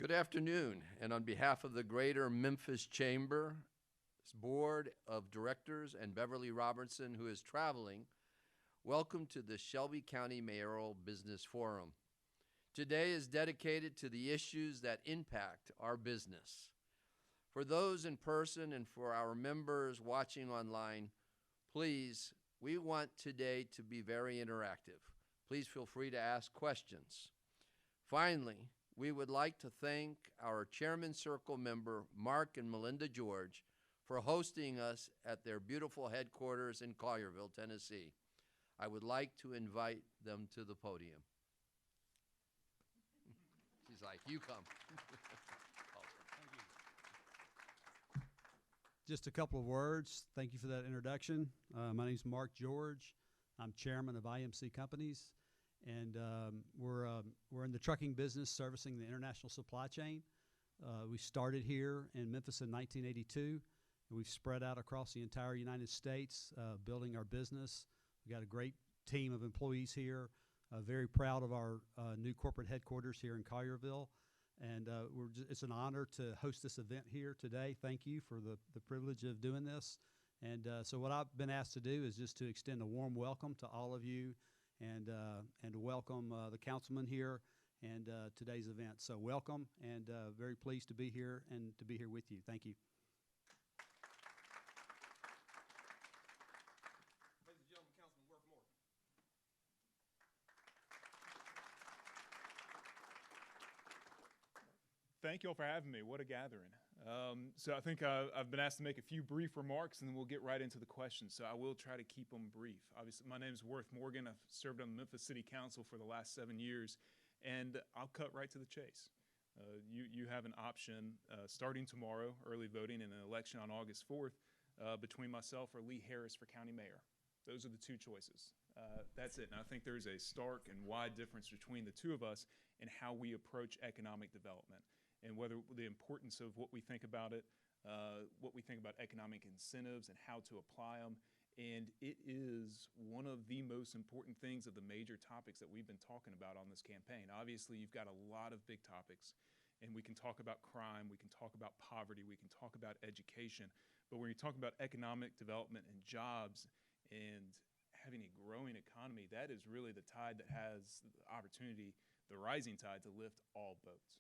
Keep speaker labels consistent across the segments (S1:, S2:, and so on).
S1: Good afternoon, and on behalf of the Greater Memphis Chamber, Board of Directors, and Beverly Robertson, who is traveling, welcome to the Shelby County Mayoral Business Forum. Today is dedicated to the issues that impact our business. For those in person and for our members watching online, please, we want today to be very interactive. Please feel free to ask questions. Finally, we would like to thank our Chairman Circle member, Mark and Melinda George, for hosting us at their beautiful headquarters in Collierville, Tennessee. I would like to invite them to the podium. She's like, you come.
S2: Just a couple of words. Thank you for that introduction. My name is Mark George. I'm chairman of IMC Companies, and we're in the trucking business servicing the international supply chain. We started here in Memphis in 1982, and we've spread out across the entire United States, building our business. We've got a great team of employees here. Very proud of our new corporate headquarters here in Collierville. And it's an honor to host this event here today. Thank you for the privilege of doing this. And so what I've been asked to do is just to extend a warm welcome to all of you and to welcome the councilman here and today's event. So welcome, and very pleased to be here and to be here with you. Thank you.
S3: Ladies and gentlemen, Councilman Worth Morgan. Thank you all for having me. What a gathering. So I think I've been asked to make a few brief remarks, and then we'll get right into the questions. So I will try to keep them brief. Obviously, my name is Worth Morgan. I've served on the Memphis City Council for the last 7 years, and I'll cut right to the chase. You have an option starting tomorrow, early voting in an election on August 4th, between myself or Lee Harris for county mayor. Those are the two choices. That's it. And I think there's a stark and wide difference between the two of us in how we approach economic development, and whether the importance of what we think about it, what we think about economic incentives and how to apply them. And it is one of the most important things of the major topics that we've been talking about on this campaign. Obviously, you've got a lot of big topics, and we can talk about crime, we can talk about poverty, we can talk about education. But when you talk about economic development and jobs and having a growing economy, that is really the tide that has the opportunity, the rising tide, to lift all boats.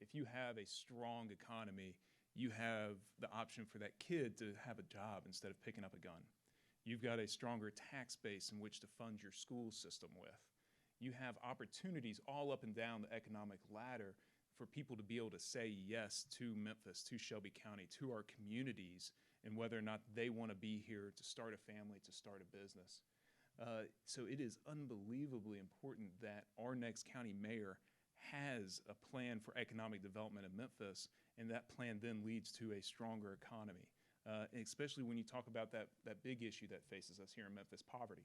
S3: If you have a strong economy, you have the option for that kid to have a job instead of picking up a gun. You've got a stronger tax base in which to fund your school system with. You have opportunities all up and down the economic ladder for people to be able to say yes to Memphis, to Shelby County, to our communities, and whether or not they want to be here to start a family, to start a business. So it is unbelievably important that our next county mayor has a plan for economic development in Memphis, and that plan then leads to a stronger economy. Especially when you talk about that big issue that faces us here in Memphis, poverty.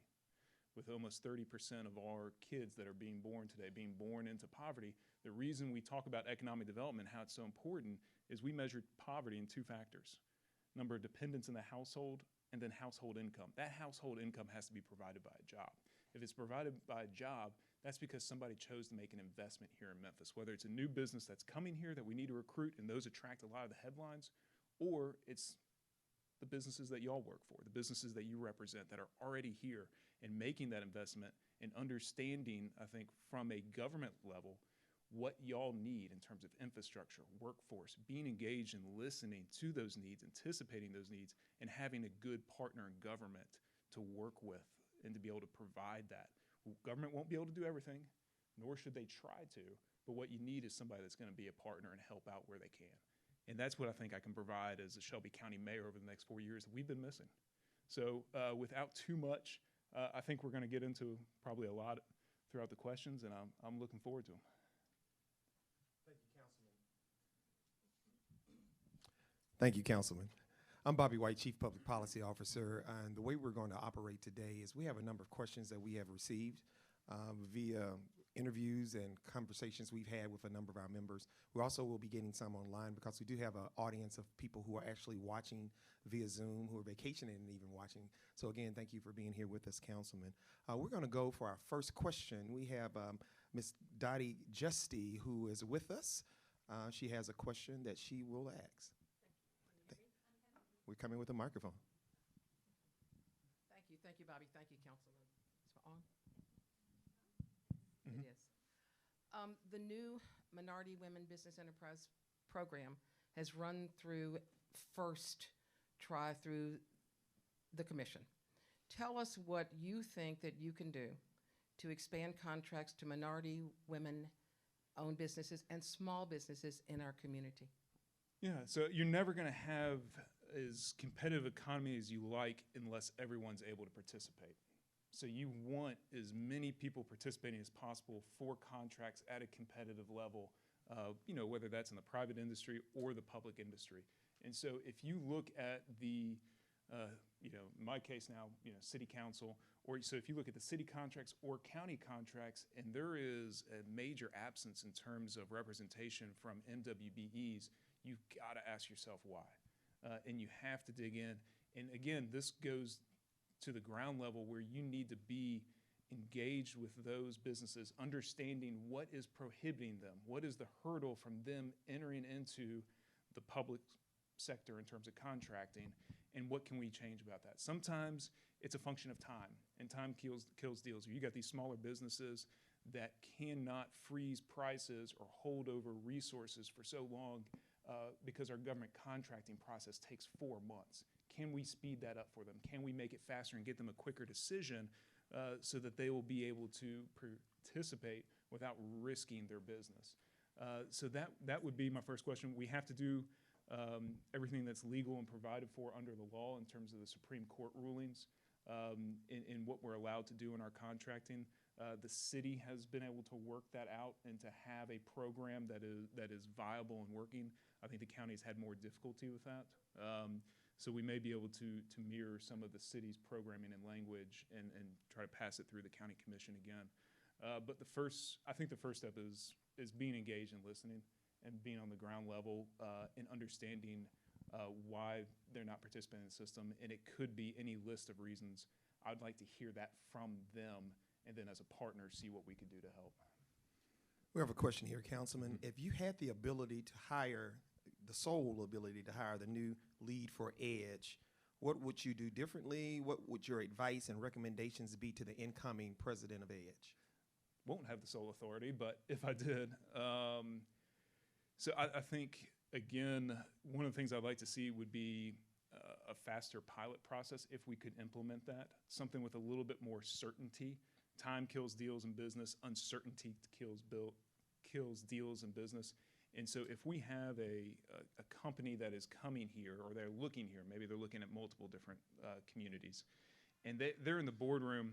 S3: With almost 30% of our kids that are being born today being born into poverty, the reason we talk about economic development, how it's so important, is we measure poverty in two factors: number of dependents in the household, and then household income. That household income has to be provided by a job. If it's provided by a job, that's because somebody chose to make an investment here in Memphis, whether it's a new business that's coming here that we need to recruit and those attract a lot of the headlines, or it's the businesses that y'all work for, the businesses that you represent that are already here and making that investment and understanding, I think, from a government level, what y'all need in terms of infrastructure, workforce, being engaged and listening to those needs, anticipating those needs, and having a good partner in government to work with and to be able to provide that. Government won't be able to do everything, nor should they try to, but what you need is somebody that's going to be a partner and help out where they can. And that's what I think I can provide as a Shelby County mayor over the next 4 years that we've been missing. So without too much, I think we're going to get into probably a lot throughout the questions, and I'm looking forward to them. Thank you, Councilman. Thank you, Councilman. I'm Bobby White, Chief Public Policy Officer, and the way we're going to operate today is we have a number of questions that we have received via interviews and conversations we've had with a number of our members. We also will be getting some online because we do have an audience of people who are actually watching via Zoom, who are vacationing and even watching. So again, thank you for being here with us, Councilman. We're going to go for our first question. We have Ms. Dottie Justy, who is with us.
S4: She has a question that she will ask. We're coming with a microphone.
S5: Thank you, Bobby. Thank you, Councilman. Is it on?
S3: Mhm.
S5: It is. The new Minority Women Business Enterprise Program has run through first try through the commission. Tell us what you think that you can do to expand contracts to minority women-owned businesses and small businesses in our community.
S3: Yeah, so you're never going to have as competitive economy as you like unless everyone's able to participate. So you want as many people participating as possible for contracts at a competitive level, whether that's in the private industry or the public industry. And so if you look at the, in my case now, city council, or so if you look at the city contracts or county contracts, and there is a major absence in terms of representation from MWBEs, you've got to ask yourself why. And you have to dig in. And again, this goes to the ground level where you need to be engaged with those businesses, understanding what is prohibiting them, what is the hurdle from them entering into the public sector in terms of contracting, and what can we change about that. Sometimes it's a function of time, and time kills deals. You got these smaller businesses that cannot freeze prices or hold over resources for so long because our government contracting process takes 4 months. Can we speed that up for them? Can we make it faster and get them a quicker decision so that they will be able to participate without risking their business? So that would be my first question. We have to do everything that's legal and provided for under the law in terms of the Supreme Court rulings in what we're allowed to do in our contracting. The city has been able to work that out and to have a program that is viable and working. I think the county's had more difficulty with that. So we may be able to mirror some of the city's programming and language and try to pass it through the county commission again. But I think the first step is being engaged and listening and being on the ground level and understanding why they're not participating in the system. And it could be any list of reasons. I'd like to hear that from them, and then as a partner, see what we could do to help.
S4: We have a question here, Councilman. If you had the ability to hire, the sole ability to hire the new lead for EDGE, what would you do differently? What would your advice and recommendations be to the incoming president of EDGE?
S3: Won't have the sole authority, but if I did, so I think, again, one of the things I'd like to see would be a faster pilot process if we could implement that, something with a little bit more certainty. Time kills deals in business, uncertainty kills deals in business. And so if we have a company that is coming here, or they're looking here, maybe they're looking at multiple different communities, and they're in the boardroom,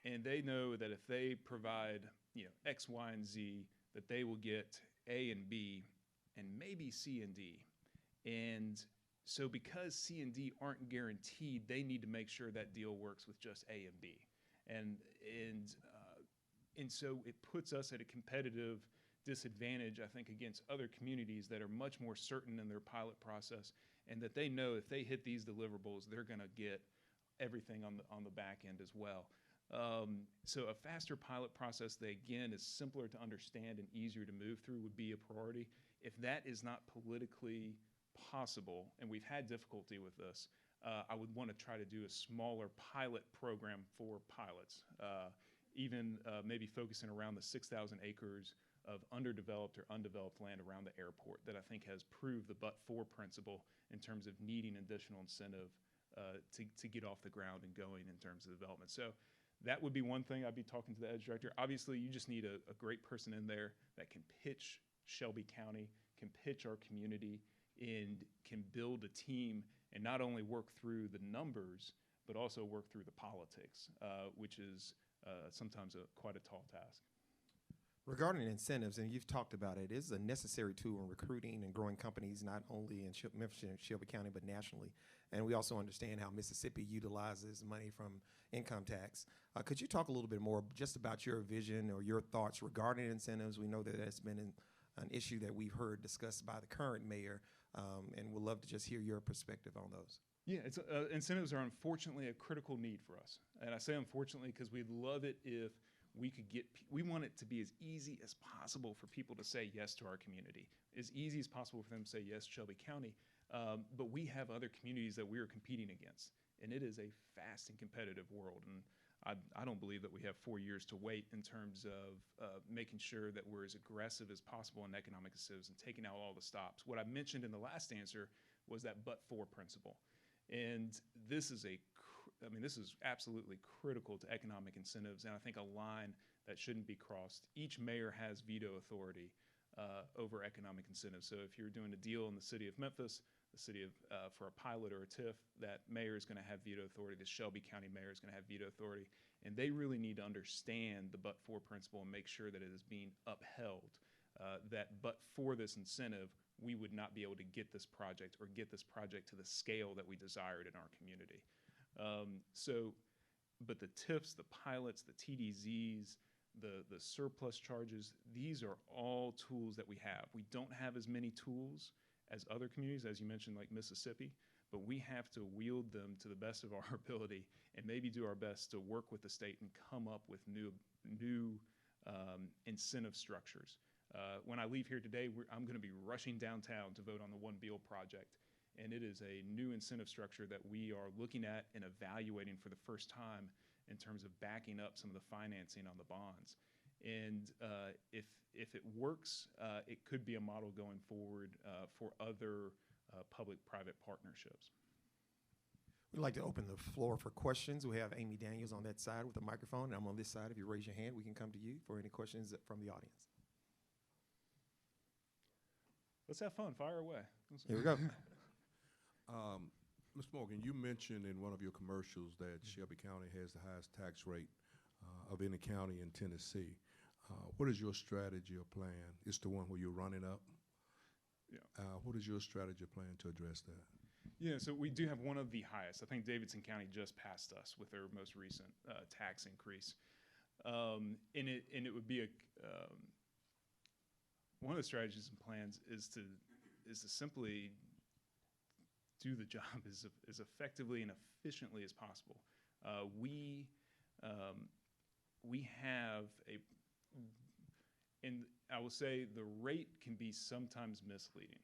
S3: and they know that if they provide X, Y, and Z, that they will get A and B, and maybe C and D. And so because C and D aren't guaranteed, they need to make sure that deal works with just A and B. And so it puts us at a competitive disadvantage, I think, against other communities that are much more certain in their pilot process, and that they know if they hit these deliverables, they're going to get everything on the back end as well. So a faster pilot process that, again, is simpler to understand and easier to move through would be a priority. If that is not politically possible, and we've had difficulty with this, I would want to try to do a smaller pilot program for pilots, even maybe focusing around the 6,000 acres of underdeveloped or undeveloped land around the airport that I think has proved the but-for principle in terms of needing additional incentive to get off the ground and going in terms of development. So that would be one thing I'd be talking to the EDGE director. Obviously, you just need a great person in there that can pitch Shelby County, can pitch our community, and can build a team and not only work through the numbers, but also work through the politics, which is sometimes quite a tall task.
S4: Regarding incentives, and you've talked about it, is a necessary tool in recruiting and growing companies, not only in Memphis and Shelby County, but nationally. And we also understand how Mississippi utilizes money from income tax. Could you talk a little bit more just about your vision or your thoughts regarding incentives? We know that that's been an issue that we've heard discussed by the current mayor, and we'd love to just hear your perspective on those.
S3: Yeah, incentives are unfortunately a critical need for us. And I say unfortunately because we'd love it if we want it to be as easy as possible for people to say yes to our community, as easy as possible for them to say yes to Shelby County. But we have other communities that we are competing against, and it is a fast and competitive world. And I don't believe that we have 4 years to wait in terms of making sure that we're as aggressive as possible in economic incentives and taking out all the stops. What I mentioned in the last answer was that but-for principle. And this is this is absolutely critical to economic incentives, and I think a line that shouldn't be crossed. Each mayor has veto authority over economic incentives. So if you're doing a deal in the city of Memphis, the city of for a pilot or a TIF, that mayor is going to have veto authority. The Shelby County mayor is going to have veto authority, and they really need to understand the but-for principle and make sure that it is being upheld. That but for this incentive, we would not be able to get this project to the scale that we desired in our community. But the TIFs, the pilots, the TDZs, the surplus charges, these are all tools that we have. We don't have as many tools as other communities, as you mentioned, like Mississippi, but we have to wield them to the best of our ability and maybe do our best to work with the state and come up with new incentive structures. When I leave here today, I'm going to be rushing downtown to vote on the One Beal project, and it is a new incentive structure that we are looking at and evaluating for the first time in terms of backing up some of the financing on the bonds. And if it works, it could be a model going forward for other public-private partnerships.
S4: We'd like to open the floor for questions. We have Amy Daniels on that side with the microphone, and I'm on this side. If you raise your hand, we can come to you for any questions from the audience.
S3: Let's have fun. Fire away.
S4: Here we go.
S6: Ms. Morgan, you mentioned in one of your commercials that Shelby County has the highest tax rate of any county in Tennessee. What is your strategy or plan? It's the one where you're running up.
S3: Yeah.
S6: What is your strategy or plan to address that?
S3: Yeah, so we do have one of the highest. I think Davidson County just passed us with their most recent tax increase. And it would be one of the strategies and plans is to simply do the job as effectively and efficiently as possible. We have and I will say the rate can be sometimes misleading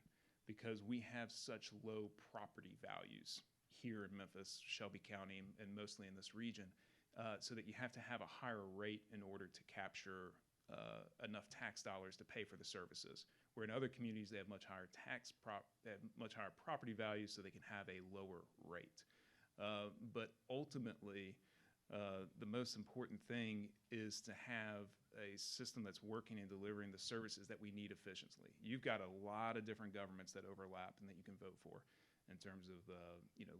S3: because we have such low property values here in Memphis, Shelby County, and mostly in this region, so that you have to have a higher rate in order to capture enough tax dollars to pay for the services. Where in other communities they have much higher much higher property values, so they can have a lower rate. But ultimately, the most important thing is to have a system that's working and delivering the services that we need efficiently. You've got a lot of different governments that overlap and that you can vote for, in terms of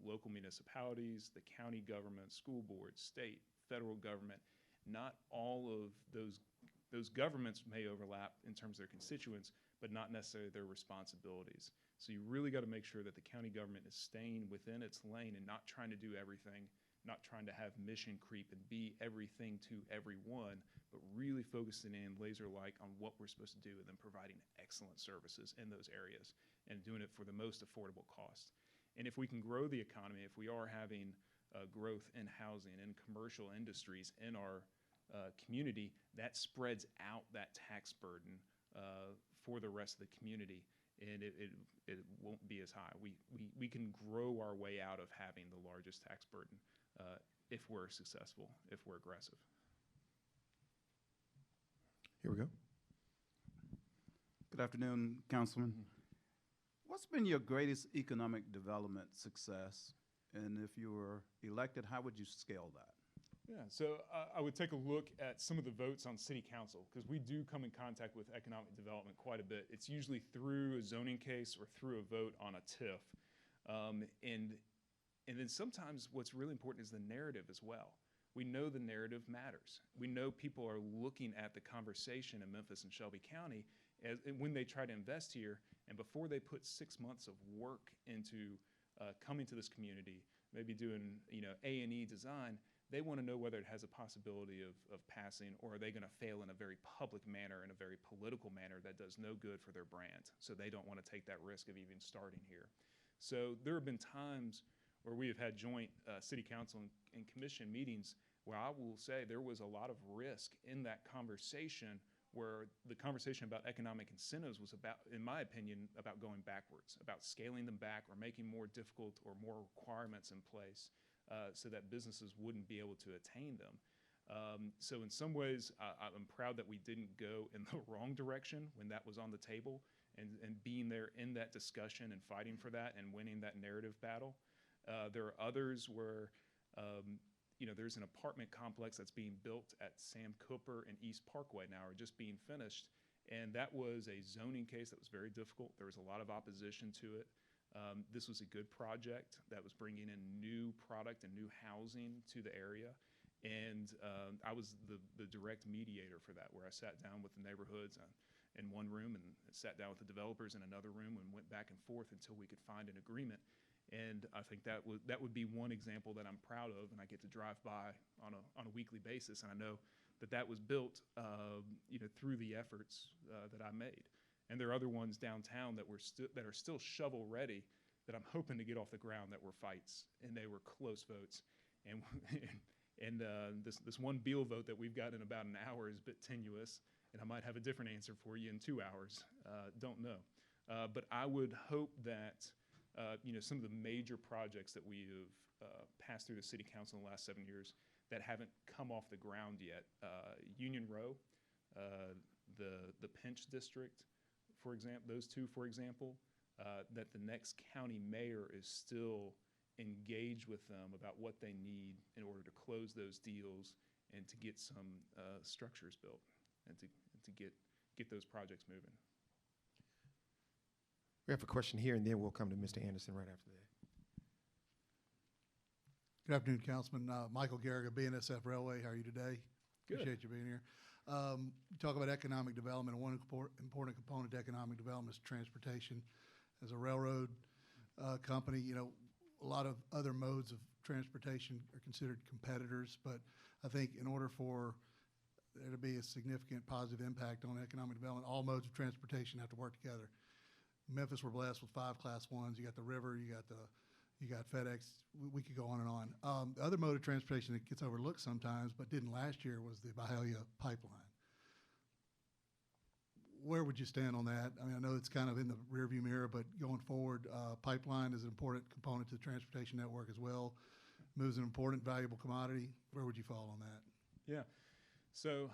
S3: local municipalities, the county government, school boards, state, federal government. Not all of those governments may overlap in terms of their constituents, but not necessarily their responsibilities. So you really got to make sure that the county government is staying within its lane and not trying to do everything, not trying to have mission creep and be everything to everyone, but really focusing in laser-like on what we're supposed to do and then providing excellent services in those areas and doing it for the most affordable cost. And if we can grow the economy, if we are having growth in housing and commercial industries in our community, that spreads out that tax burden for the rest of the community, and it won't be as high. We can grow our way out of having the largest tax burden if we're successful, if we're aggressive.
S4: Here we go.
S7: Good afternoon, Councilman. What's been your greatest economic development success? And if you were elected, how would you scale that?
S3: Yeah, so I would take a look at some of the votes on city council, because we do come in contact with economic development quite a bit. It's usually through a zoning case or through a vote on a TIF. And then sometimes what's really important is the narrative as well. We know the narrative matters. We know people are looking at the conversation in Memphis and Shelby County when they try to invest here, and before they put 6 months of work into coming to this community, maybe doing A&E design, they want to know whether it has a possibility of passing, or are they going to fail in a very public manner, in a very political manner that does no good for their brand. So they don't want to take that risk of even starting here. So there have been times where we have had joint city council and commission meetings where I will say there was a lot of risk in that conversation, where the conversation about economic incentives was about, in my opinion, about going backwards, about scaling them back or making more difficult or more requirements in place so that businesses wouldn't be able to attain them. So in some ways, I'm proud that we didn't go in the wrong direction when that was on the table, and being there in that discussion and fighting for that and winning that narrative battle. There are others where there's an apartment complex that's being built at Sam Cooper and East Parkway now, or just being finished. And that was a zoning case that was very difficult. There was a lot of opposition to it. This was a good project that was bringing in new product and new housing to the area. And I was the direct mediator for that, where I sat down with the neighborhoods in one room and sat down with the developers in another room and went back and forth until we could find an agreement. And I think that would be one example that I'm proud of, and I get to drive by on a weekly basis, and I know that was built through the efforts that I made. And there are other ones downtown that are still shovel ready that I'm hoping to get off the ground, that were fights, and they were close votes. And this one Beal vote that we've got in about an hour is a bit tenuous, and I might have a different answer for you in 2 hours. Don't know. But I would hope that some of the major projects that we have passed through the city council in the last 7 years that haven't come off the ground yet, Union Row, the Pinch District, for example, those two, for example, that the next county mayor is still engaged with them about what they need in order to close those deals and to get some structures built and to get those projects moving.
S4: We have a question here, and then we'll come to Mr. Anderson right after that.
S8: Good afternoon, Councilman. Michael Garriga, BNSF Railway. How are you today?
S3: Good.
S8: Appreciate you being here. You talk about economic development, and one important component to economic development is transportation. As a railroad company, a lot of other modes of transportation are considered competitors, but I think in order for there to be a significant positive impact on economic development, all modes of transportation have to work together. Memphis, we're blessed with 5 Class 1s. You got the river, you got FedEx. We could go on and on. The other mode of transportation that gets overlooked sometimes, but didn't last year, was the Byhalia pipeline. Where would you stand on that? I mean, I know it's kind of in the rearview mirror, but going forward, pipeline is an important component to the transportation network as well. Moves an important, valuable commodity. Where would you fall on that?
S3: Yeah. So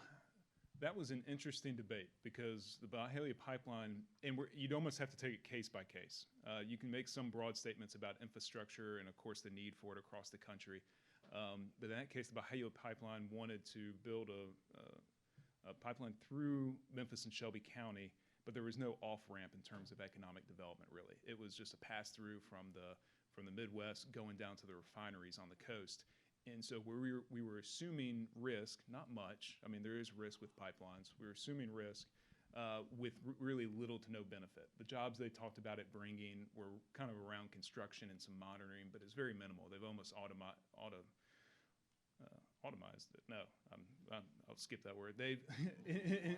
S3: that was an interesting debate, because the Byhalia pipeline, and you'd almost have to take it case by case. You can make some broad statements about infrastructure and, of course, the need for it across the country. But in that case, the Byhalia pipeline wanted to build a pipeline through Memphis and Shelby County, but there was no off-ramp in terms of economic development, really. It was just a pass-through from the Midwest going down to the refineries on the coast. And so we were assuming risk, not much. I mean, there is risk with pipelines. We were assuming risk with really little to no benefit. The jobs they talked about it bringing were kind of around construction and some monitoring, but it's very minimal. They've almost automized it. No, I'll skip that word. They've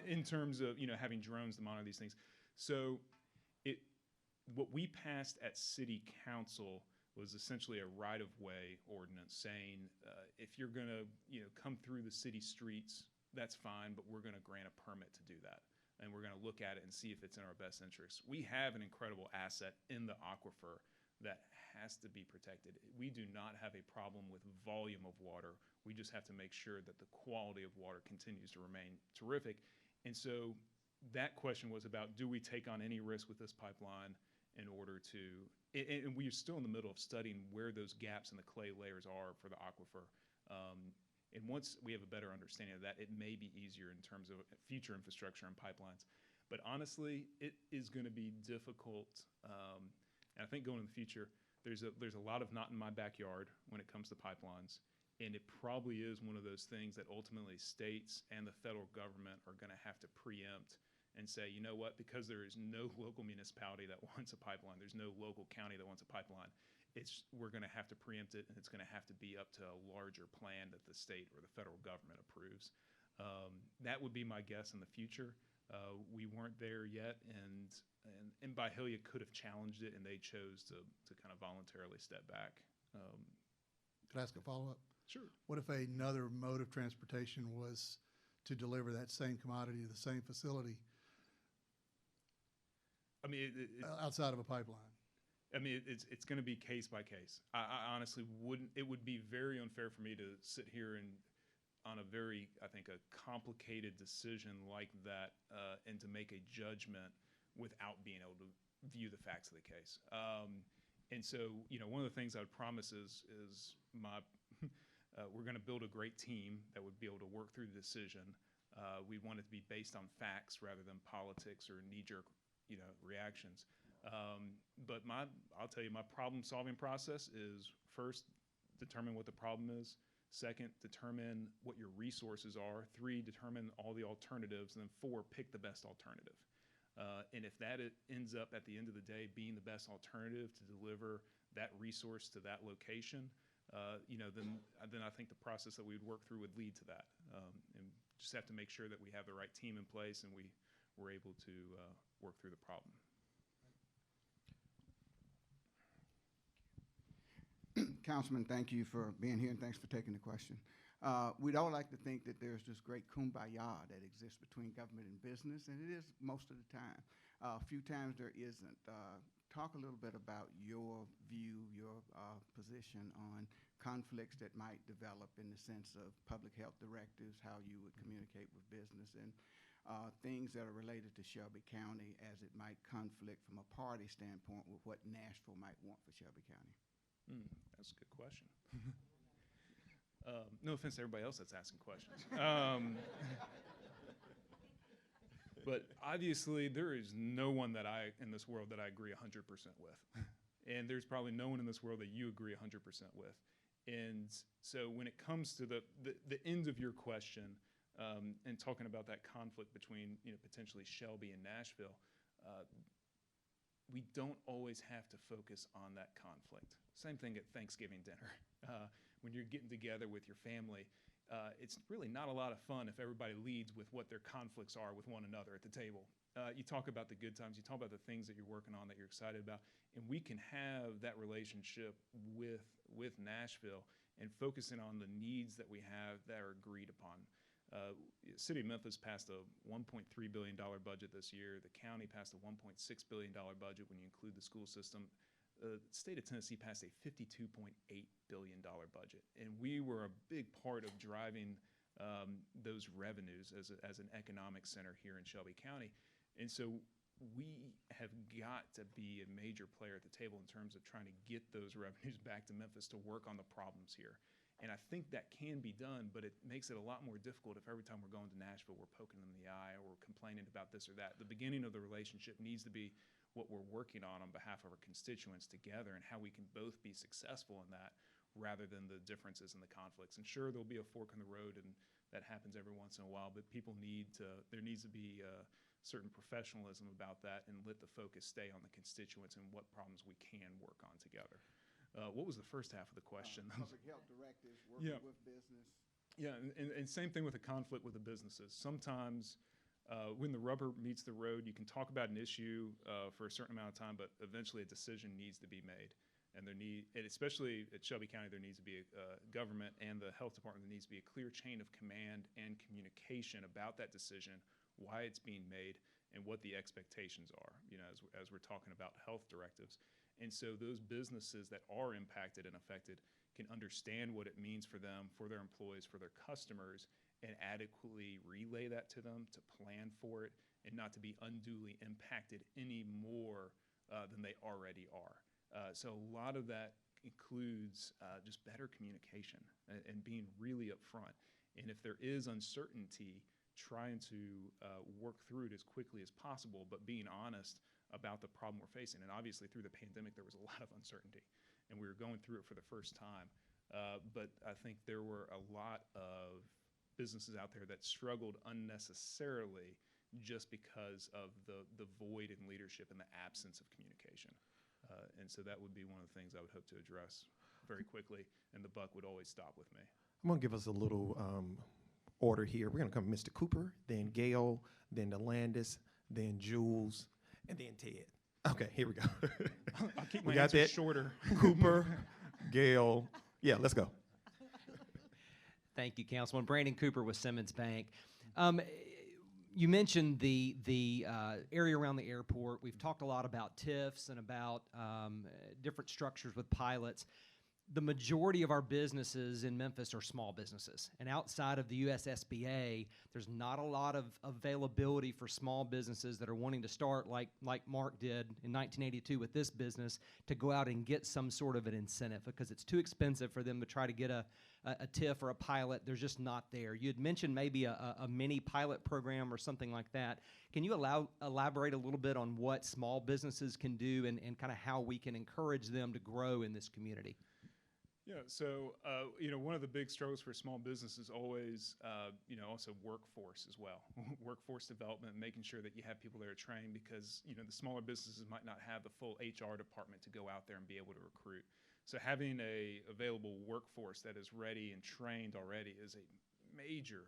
S3: in terms of having drones to monitor these things. So what we passed at City Council was essentially a right-of-way ordinance saying if you're going to come through the city streets, that's fine, but we're going to grant a permit to do that. And we're going to look at it and see if it's in our best interest. We have an incredible asset in the aquifer that has to be protected. We do not have a problem with volume of water. We just have to make sure that the quality of water continues to remain terrific. And so that question was about, do we take on any risk with this pipeline in order to, and we're still in the middle of studying where those gaps in the clay layers are for the aquifer. And once we have a better understanding of that, it may be easier in terms of future infrastructure and pipelines. But honestly, it is going to be difficult. And I think going in the future, there's a lot of not in my backyard when it comes to pipelines. And it probably is one of those things that ultimately states and the federal government are going to have to preempt and say, you know what, because there is no local municipality that wants a pipeline, there's no local county that wants a pipeline, we're going to have to preempt it, and it's going to have to be up to a larger plan that the state or the federal government approves. That would be my guess in the future. We weren't there yet, and Byhalia could have challenged it, and they chose to kind of voluntarily step back.
S8: Could I ask a follow-up?
S3: Sure.
S8: What if another mode of transportation was to deliver that same commodity to the same facility
S3: I mean,
S8: outside of a pipeline?
S3: I mean, it's going to be case by case. I honestly wouldn't. It would be very unfair for me to sit here and on a very, I think, a complicated decision like that, and to make a judgment without being able to view the facts of the case. And so, one of the things I would promise is we're going to build a great team that would be able to work through the decision. We want it to be based on facts rather than politics or knee-jerk, reactions. But I'll tell you, my problem-solving process is first, determine what the problem is. Second, determine what your resources are. 3, determine all the alternatives. And then 4, pick the best alternative. And if that ends up at the end of the day being the best alternative to deliver that resource to that location, then I think the process that we would work through would lead to that. And just have to make sure that we have the right team in place and we're able to work through the problem.
S9: Councilman, thank you for being here and thanks for taking the question. We'd all like to think that there's this great kumbaya that exists between government and business, and it is most of the time. A few times there isn't. Talk a little bit about your view, your position on conflicts that might develop in the sense of public health directives, how you would communicate with business, and things that are related to Shelby County as it might conflict from a party standpoint with what Nashville might want for Shelby County.
S3: That's a good question. No offense to everybody else that's asking questions. But obviously, there is no one in this world that I agree 100% with. And there's probably no one in this world that you agree 100% with. And so when it comes to the end of your question, and talking about that conflict between potentially Shelby and Nashville, we don't always have to focus on that conflict. Same thing at Thanksgiving dinner. When you're getting together with your family, it's really not a lot of fun if everybody leads with what their conflicts are with one another at the table. You talk about the good times, you talk about the things that you're working on that you're excited about, and we can have that relationship with Nashville and focusing on the needs that we have that are agreed upon. City of Memphis passed a $1.3 billion budget this year. The county passed a $1.6 billion budget when you include the school system. The state of Tennessee passed a $52.8 billion budget. And we were a big part of driving those revenues as an economic center here in Shelby County. And so we have got to be a major player at the table in terms of trying to get those revenues back to Memphis to work on the problems here. And I think that can be done, but it makes it a lot more difficult if every time we're going to Nashville, we're poking them in the eye or we're complaining about this or that. The beginning of the relationship needs to be what we're working on behalf of our constituents together and how we can both be successful in that rather than the differences and the conflicts. And sure, there'll be a fork in the road, and that happens every once in a while, but there needs to be certain professionalism about that and let the focus stay on the constituents and what problems we can work on together. What was the first half of the question?
S9: Public health directives, working with business.
S3: Yeah, and same thing with the conflict with the businesses. Sometimes when the rubber meets the road, you can talk about an issue for a certain amount of time, but eventually a decision needs to be made. And especially at Shelby County, there needs to be a government and the health department, there needs to be a clear chain of command and communication about that decision, why it's being made, and what the expectations are, as we're talking about health directives. And so those businesses that are impacted and affected can understand what it means for them, for their employees, for their customers, and adequately relay that to them, to plan for it, and not to be unduly impacted any more than they already are. So a lot of that includes just better communication and being really upfront. And if there is uncertainty, trying to work through it as quickly as possible, but being honest about the problem we're facing. And obviously through the pandemic, there was a lot of uncertainty, and we were going through it for the first time. But I think there were a lot of businesses out there that struggled unnecessarily just because of the void in leadership and the absence of communication. And so that would be one of the things I would hope to address very quickly, and the buck would always stop with me.
S4: I'm going to give us a little order here. We're going to come Mr. Cooper, then Gail, then Delandis, then Jules, and then Ted. Okay, here we go.
S3: I'll keep my answers shorter.
S4: Cooper, Gail. Yeah, let's go.
S10: Thank you, Councilman. Brandon Cooper with Simmons Bank. You mentioned the area around the airport. We've talked a lot about TIFs and about different structures with pilots. The majority of our businesses in Memphis are small businesses. And outside of the USSBA, there's not a lot of availability for small businesses that are wanting to start like Mark did in 1982 with this business to go out and get some sort of an incentive because it's too expensive for them to try to get a TIF or a pilot. They're just not there. You had mentioned maybe a mini pilot program or something like that. Can you elaborate a little bit on what small businesses can do and kind of how we can encourage them to grow in this community?
S3: Yeah, so, one of the big struggles for small business is always, also workforce as well. Workforce development, making sure that you have people that are trained because, the smaller businesses might not have the full HR department to go out there and be able to recruit. So having a available workforce that is ready and trained already is a major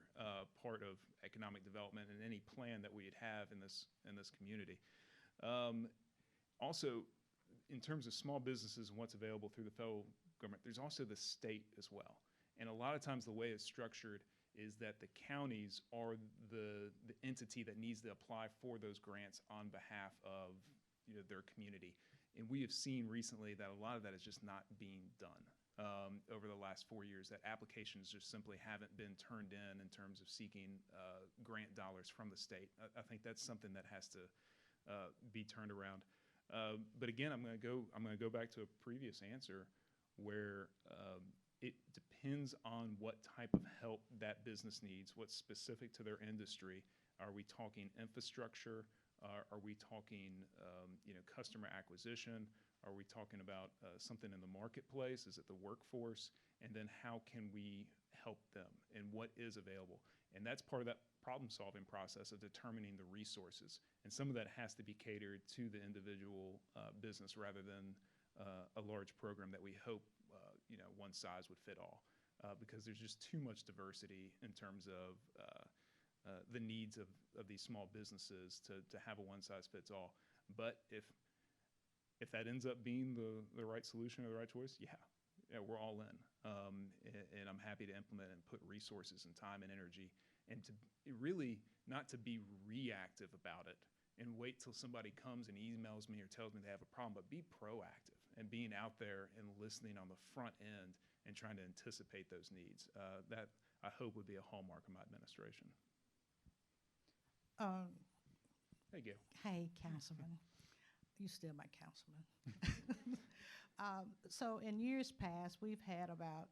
S3: part of economic development and any plan that we'd have in this community. Also, in terms of small businesses and what's available through the federal government, there's also the state as well. And a lot of times the way it's structured is that the counties are the entity that needs to apply for those grants on behalf of their community. And we have seen recently that a lot of that is just not being done over the last 4 years, that applications just simply haven't been turned in terms of seeking grant dollars from the state. I think that's something that has to be turned around. But again, I'm going to go back to a previous answer where it depends on what type of help that business needs, what's specific to their industry. Are we talking infrastructure? Are we talking customer acquisition? Are we talking about something in the marketplace? Is it the workforce? And then how can we help them and what is available? And that's part of that problem-solving process of determining the resources. And some of that has to be catered to the individual business rather than a large program that we hope one size would fit all, because there's just too much diversity in terms of the needs of these small businesses to have a one-size-fits-all. But if that ends up being the right solution or the right choice, yeah, we're all in. And I'm happy to implement and put resources and time and energy, and to really not to be reactive about it and wait till somebody comes and emails me or tells me they have a problem, but be proactive and being out there and listening on the front end and trying to anticipate those needs. That, I hope, would be a hallmark of my administration. Hey, Gail.
S11: Hey, Councilman. You still my councilman. So in years past, we've had about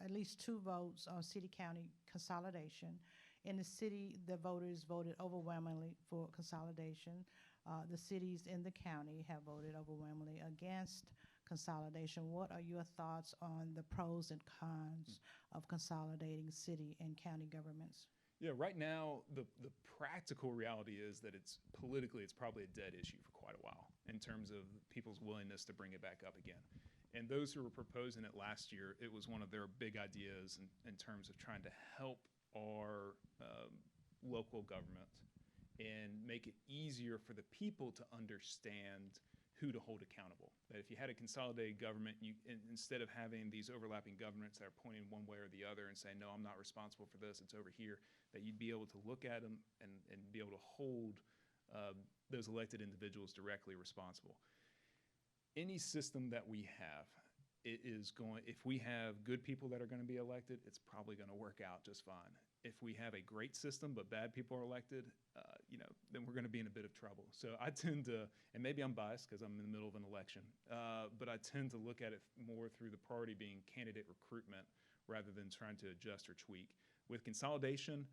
S11: at least 2 votes on city-county consolidation. In the city, the voters voted overwhelmingly for consolidation. The cities in the county have voted overwhelmingly against consolidation. What are your thoughts on the pros and cons of consolidating city and county governments?
S3: Yeah, right now, the practical reality is that it's probably a dead issue for quite a while in terms of people's willingness to bring it back up again. And those who were proposing it last year, it was one of their big ideas in terms of trying to help our local government and make it easier for the people to understand who to hold accountable. That if you had a consolidated government, instead of having these overlapping governments that are pointing one way or the other and saying, no, I'm not responsible for this, it's over here, that you'd be able to look at them and be able to hold those elected individuals directly responsible. Any system that we have, if we have good people that are going to be elected, it's probably going to work out just fine. If we have a great system but bad people are elected, then we're going to be in a bit of trouble. So I tend to, and maybe I'm biased because I'm in the middle of an election, but I tend to look at it more through the priority being candidate recruitment rather than trying to adjust or tweak. With consolidation,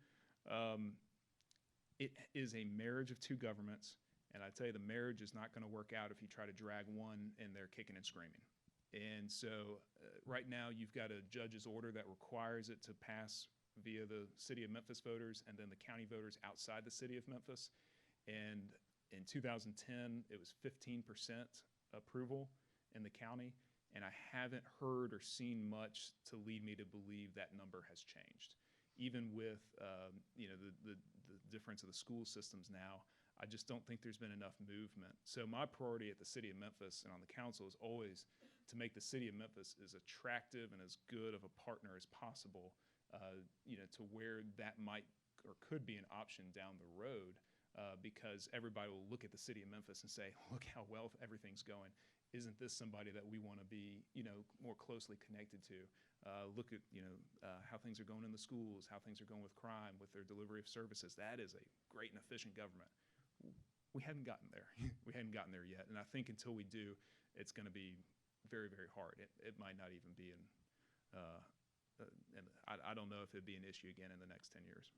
S3: it is a marriage of 2 governments, and I tell you, the marriage is not going to work out if you try to drag one and they're kicking and screaming. And so right now you've got a judge's order that requires it to pass via the city of Memphis voters and then the county voters outside the city of Memphis. And in 2010, it was 15% approval in the county. And I haven't heard or seen much to lead me to believe that number has changed. Even with the difference of the school systems now, I just don't think there's been enough movement. So my priority at the city of Memphis and on the council is always to make the city of Memphis as attractive and as good of a partner as possible to where that might or could be an option down the road, because everybody will look at the city of Memphis and say, look how well everything's going. Isn't this somebody that we want to be, more closely connected to? Look at, how things are going in the schools, how things are going with crime, with their delivery of services. That is a great and efficient government. We haven't gotten there. We haven't gotten there yet. And I think until we do, it's going to be very, very hard. It might not even be and I don't know if it'd be an issue again in the next 10 years.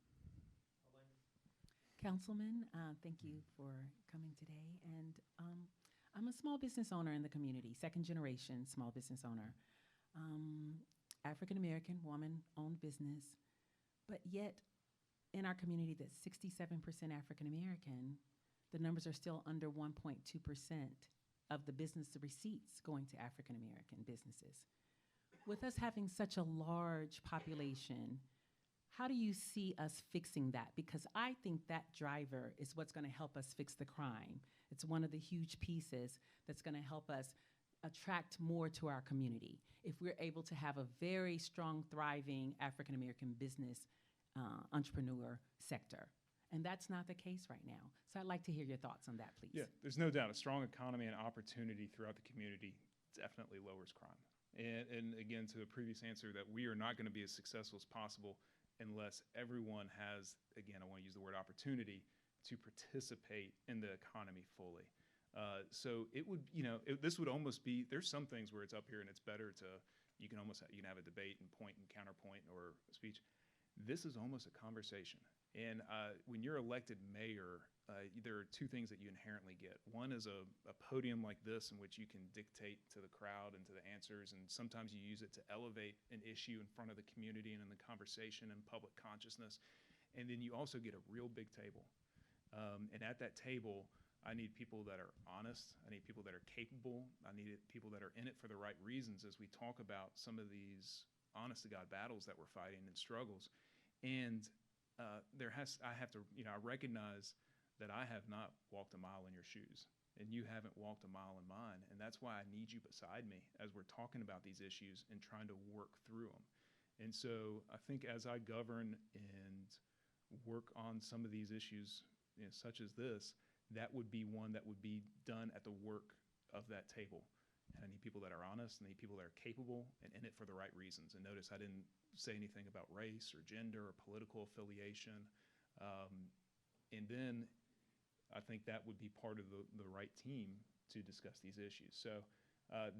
S12: Councilman, thank you for coming today. And I'm a small business owner in the community, second generation small business owner. African-American, woman-owned business, but yet in our community that's 67% African-American, the numbers are still under 1.2% of the business receipts going to African-American businesses. With us having such a large population, how do you see us fixing that? Because I think that driver is what's going to help us fix the crime. It's one of the huge pieces that's going to help us attract more to our community. If we're able to have a very strong, thriving African-American business entrepreneur sector. And that's not the case right now. So I'd like to hear your thoughts on that, please.
S3: Yeah, there's no doubt a strong economy and opportunity throughout the community definitely lowers crime. And again, to a previous answer, that we are not going to be as successful as possible unless everyone has, again, I want to use the word opportunity, to participate in the economy fully. So it would, this would almost be, there's some things where it's up here and it's better to, you can have a debate and point and counterpoint or speech. This is almost a conversation. And when you're elected mayor, there are two things that you inherently get. One is a podium like this in which you can dictate to the crowd and to the answers, and sometimes you use it to elevate an issue in front of the community and in the conversation and public consciousness. And then you also get a real big table. And at that table, I need people that are honest. I need people that are capable. I need people that are in it for the right reasons as we talk about some of these honest-to-God battles that we're fighting and struggles. And I recognize that I have not walked a mile in your shoes, and you haven't walked a mile in mine. And that's why I need you beside me as we're talking about these issues and trying to work through them. And so I think as I govern and work on some of these issues, such as this, that would be one that would be done at the work of that table. And I need people that are honest, I need people that are capable and in it for the right reasons. And notice I didn't say anything about race or gender or political affiliation. And then I think that would be part of the right team to discuss these issues. So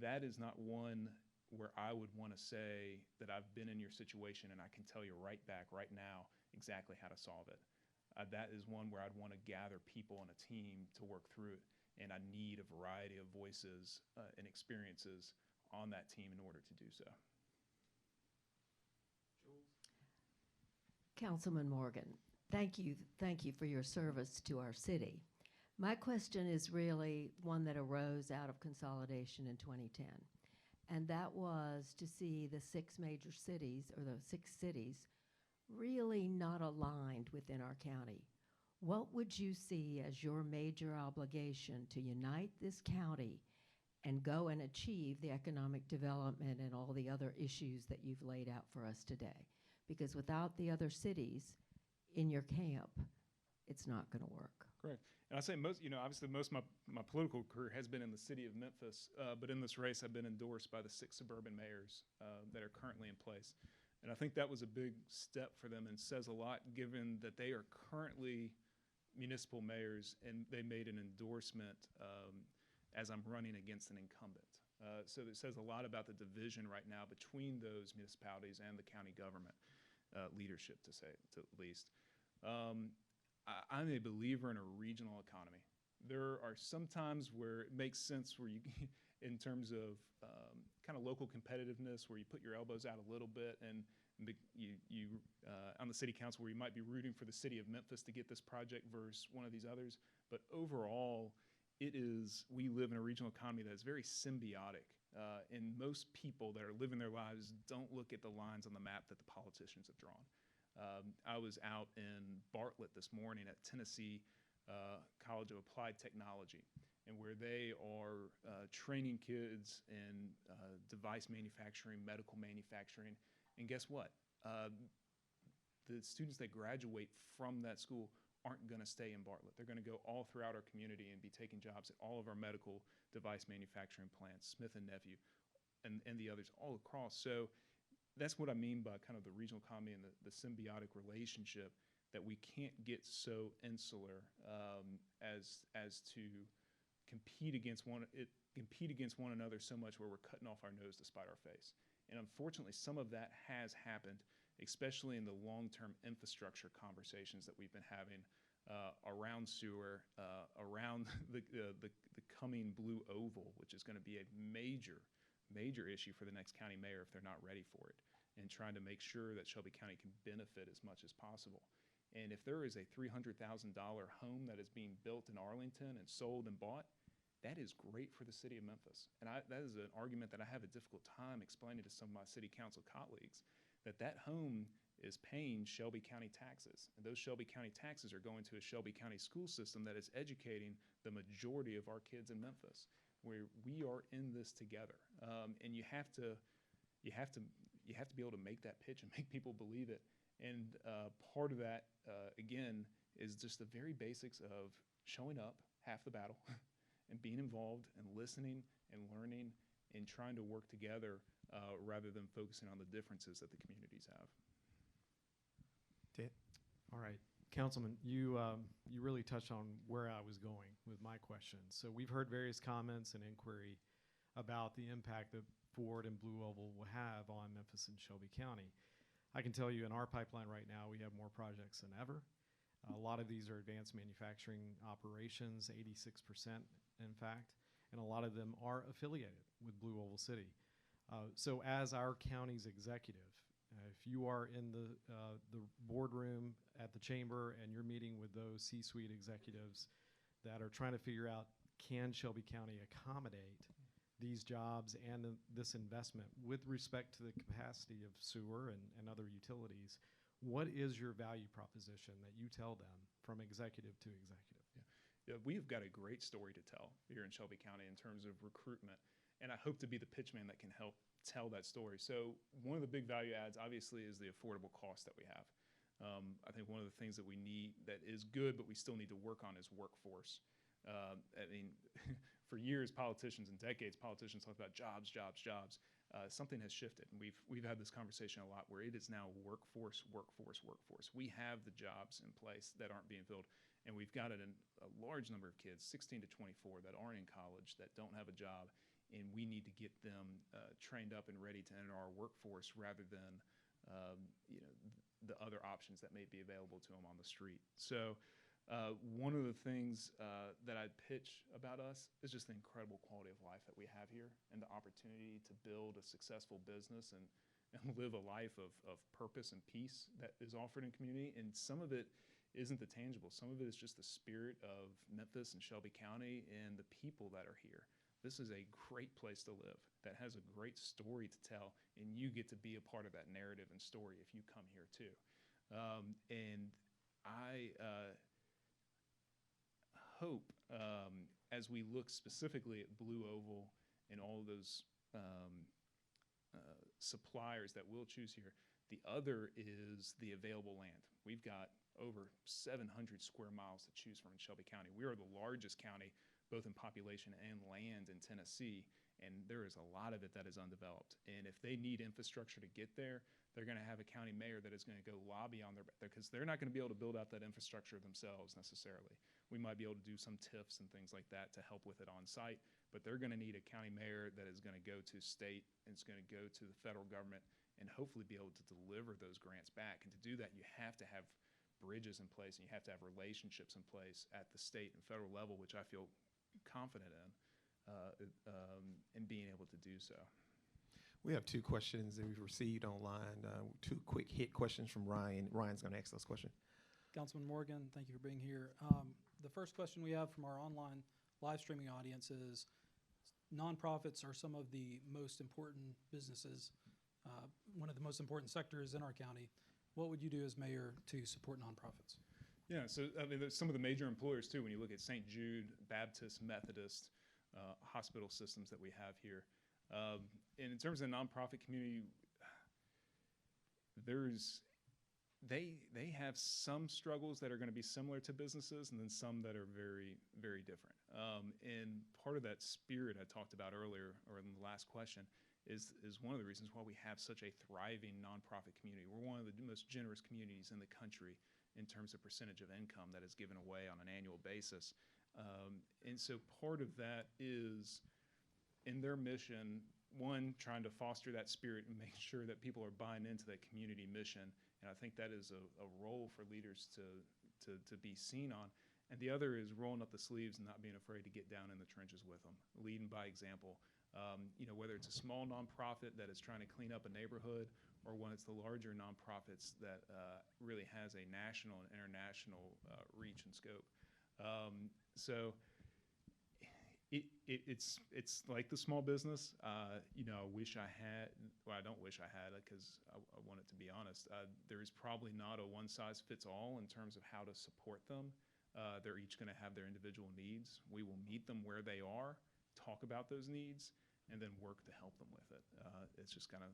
S3: that is not one where I would want to say that I've been in your situation and I can tell you right back, right now, exactly how to solve it. That is one where I'd want to gather people on a team to work through it. And I need a variety of voices and experiences on that team in order to do so.
S13: Councilman Morgan, thank you for your service to our city. My question is really one that arose out of consolidation in 2010, and that was to see the 6 major cities, or the 6 cities, really not aligned within our county. What would you see as your major obligation to unite this county and go and achieve the economic development and all the other issues that you've laid out for us today? Because without the other cities in your camp, it's not going to work.
S3: Correct. And I say most, obviously most of my political career has been in the city of Memphis, but in this race I've been endorsed by the 6 suburban mayors that are currently in place. And I think that was a big step for them and says a lot given that they are currently municipal mayors and they made an endorsement as I'm running against an incumbent. So it says a lot about the division right now between those municipalities and the county government leadership, to the least. I'm a believer in a regional economy. There are some times where it makes sense where you, in terms of kind of local competitiveness, where you put your elbows out a little bit and you on the city council where you might be rooting for the city of Memphis to get this project versus one of these others. But overall, we live in a regional economy that is very symbiotic. And most people that are living their lives don't look at the lines on the map that the politicians have drawn. I was out in Bartlett this morning at Tennessee College of Applied Technology, and where they are training kids in device manufacturing, medical manufacturing. And guess what? the students that graduate from that school aren't going to stay in Bartlett. They're going to go all throughout our community and be taking jobs at all of our medical device manufacturing plants, Smith & Nephew, and the others all across. So that's what I mean by kind of the regional economy and the symbiotic relationship, that we can't get so insular as to compete against one another so much where we're cutting off our nose to spite our face. And unfortunately, some of that has happened, especially in the long-term infrastructure conversations that we've been having around sewer, around the coming Blue Oval, which is going to be a major issue for the next county mayor if they're not ready for it, and trying to make sure that Shelby County can benefit as much as possible. And if there is a $300,000 home that is being built in Arlington and sold and bought, that is great for the city of Memphis. And that is an argument that I have a difficult time explaining to some of my city council colleagues, that home is paying Shelby County taxes. And those Shelby County taxes are going to a Shelby County school system that is educating the majority of our kids in Memphis, where we are in this together. And you have to be able to make that pitch and make people believe it. And part of that, again, is just the very basics of showing up, half the battle, and being involved and listening and learning and trying to work together rather than focusing on the differences that the communities have.
S4: Ted?
S14: All right. Councilman, you really touched on where I was going with my question. So we've heard various comments and inquiry about the impact that Ford and Blue Oval will have on Memphis and Shelby County. I can tell you in our pipeline right now, we have more projects than ever. A lot of these are advanced manufacturing operations, 86% in fact, and a lot of them are affiliated with Blue Oval City. So as our county's executive, if you are in the boardroom at the chamber and you're meeting with those C-suite executives that are trying to figure out, can Shelby County accommodate these jobs and this investment with respect to the capacity of sewer and other utilities, what is your value proposition that you tell them from executive to executive?
S3: Yeah, we've got a great story to tell here in Shelby County in terms of recruitment, and I hope to be the pitchman that can help tell that story. So one of the big value adds, obviously, is the affordable cost that we have. I think one of the things that we need that is good, but we still need to work on, is workforce. I mean, for years, politicians and decades, politicians talk about jobs, jobs, jobs. Something has shifted, and we've had this conversation a lot, where it is now workforce, workforce, workforce. We have the jobs in place that aren't being filled, and we've got a large number of kids, 16 to 24, that aren't in college, that don't have a job, and we need to get them trained up and ready to enter our workforce rather than the other options that may be available to them on the street. So one of the things that I'd pitch about us is just the incredible quality of life that we have here, and the opportunity to build a successful business and live a life of purpose and peace that is offered in community. And some of it isn't the tangible. Some of it is just the spirit of Memphis and Shelby County and the people that are here. This is a great place to live that has a great story to tell, and you get to be a part of that narrative and story if you come here too. And I hope, as we look specifically at Blue Oval and all of those suppliers that we'll choose here, the other is the available land. We've got over 700 square miles to choose from in Shelby County. We are the largest county, both in population and land, in Tennessee, and there is a lot of it that is undeveloped. And if they need infrastructure to get there, they're going to have a county mayor that is going to go lobby on because they're not going to be able to build out that infrastructure themselves necessarily. We might be able to do some TIFs and things like that to help with it on site, but they're going to need a county mayor that is going to go to state, and it's going to go to the federal government, and hopefully be able to deliver those grants back. And to do that, you have to have bridges in place, and you have to have relationships in place at the state and federal level, which I feel confident in being able to do so.
S4: We have two questions that we've received online, two quick hit questions from Ryan. Ryan's going to ask those questions.
S15: Councilman Morgan, thank you for being here. The first question we have from our online live streaming audience is, nonprofits are some of the most important businesses, one of the most important sectors in our county. What would you do as mayor to support nonprofits?
S3: Yeah, so I mean, there's some of the major employers too. When you look at St. Jude, Baptist, Methodist, hospital systems that we have here. And in terms of the nonprofit community, there's they have some struggles that are going to be similar to businesses, and then some that are very, very different. And part of that spirit I talked about earlier, or in the last question, is one of the reasons why we have such a thriving nonprofit community. We're one of the most generous communities in the country in terms of percentage of income that is given away on an annual basis. And so part of that is in their mission, one, trying to foster that spirit and make sure that people are buying into that community mission. And I think that is a role for leaders to be seen on. And the other is rolling up the sleeves and not being afraid to get down in the trenches with them, leading by example. Whether it's a small nonprofit that is trying to clean up a neighborhood, or when it's the larger nonprofits that really has a national and international reach and scope. So it's like the small business. I wish I had. Well, I don't wish I had it because I want it to be honest. There is probably not a one-size-fits-all in terms of how to support them. They're each going to have their individual needs. We will meet them where they are, talk about those needs, and then work to help them with it. It's just kind of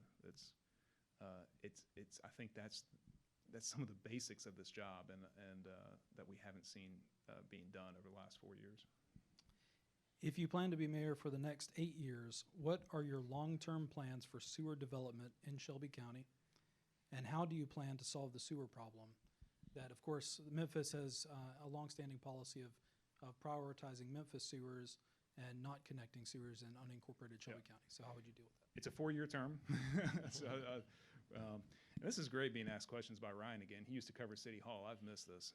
S3: I think that's some of the basics of this job, and that we haven't seen being done over the last 4 years.
S15: If you plan to be mayor for the next 8 years, what are your long-term plans for sewer development in Shelby County? And how do you plan to solve the sewer problem? That, of course, Memphis has a longstanding policy of prioritizing Memphis sewers and not connecting sewers in unincorporated Shelby County. So how would you deal with that?
S3: It's a 4-year term. And this is great being asked questions by Ryan again. He used to cover City Hall. I've missed this.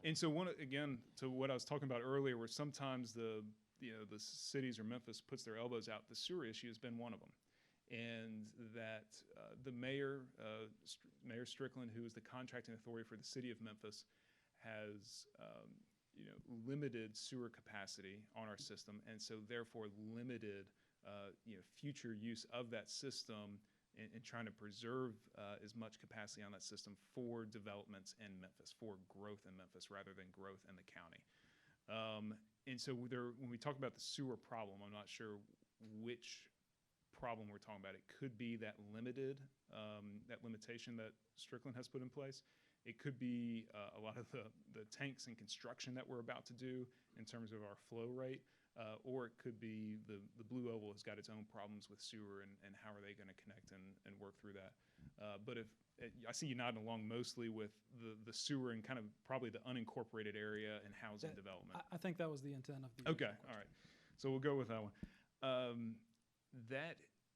S3: And so again, to what I was talking about earlier, where sometimes the cities or Memphis puts their elbows out, the sewer issue has been one of them. And that the mayor, Mayor Strickland, who is the contracting authority for the city of Memphis, has limited sewer capacity on our system, and so therefore limited future use of that system and trying to preserve as much capacity on that system for developments in Memphis, for growth in Memphis rather than growth in the county. And so when we talk about the sewer problem, I'm not sure which problem we're talking about. It could be that limitation that Strickland has put in place. It could be a lot of the tanks and construction that we're about to do in terms of our flow rate, or it could be the Blue Oval has got its own problems with sewer, and how are they going to connect and work through that. But if I see you nodding along mostly with the sewer and kind of probably the unincorporated area and housing development.
S15: I think that was the intent of the
S3: Okay, all right. So we'll go with that one.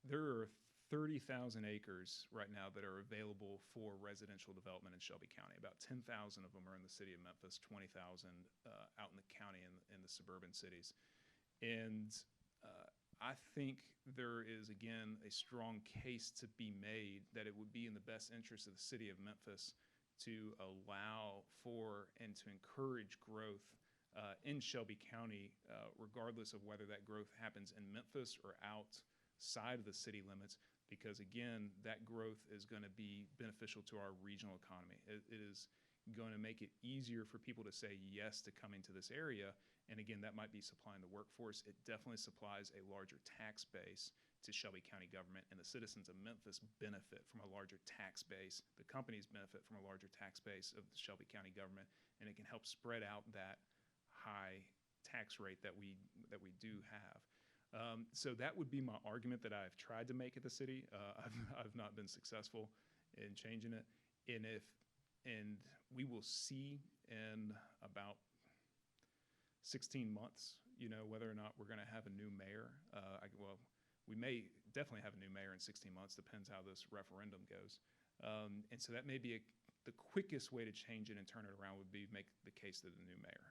S3: There are 30,000 acres right now that are available for residential development in Shelby County. About 10,000 of them are in the city of Memphis, 20,000 out in the county in the suburban cities. And I think there is, again, a strong case to be made that it would be in the best interest of the city of Memphis to allow for and to encourage growth in Shelby County, regardless of whether that growth happens in Memphis or outside of the city limits, because again, that growth is going to be beneficial to our regional economy. It is going to make it easier for people to say yes to coming to this area. And again, that might be supplying the workforce. It definitely supplies a larger tax base to Shelby County government, and the citizens of Memphis benefit from a larger tax base. The companies benefit from a larger tax base of the Shelby County government, and it can help spread out that high tax rate that we do have. So that would be my argument that I've tried to make at the city. I've not been successful in changing it. And we will see in about 16 months, whether or not we're going to have a new mayor. We may definitely have a new mayor in 16 months, depends how this referendum goes. And so that may be the quickest way to change it and turn it around would be make the case to the new mayor,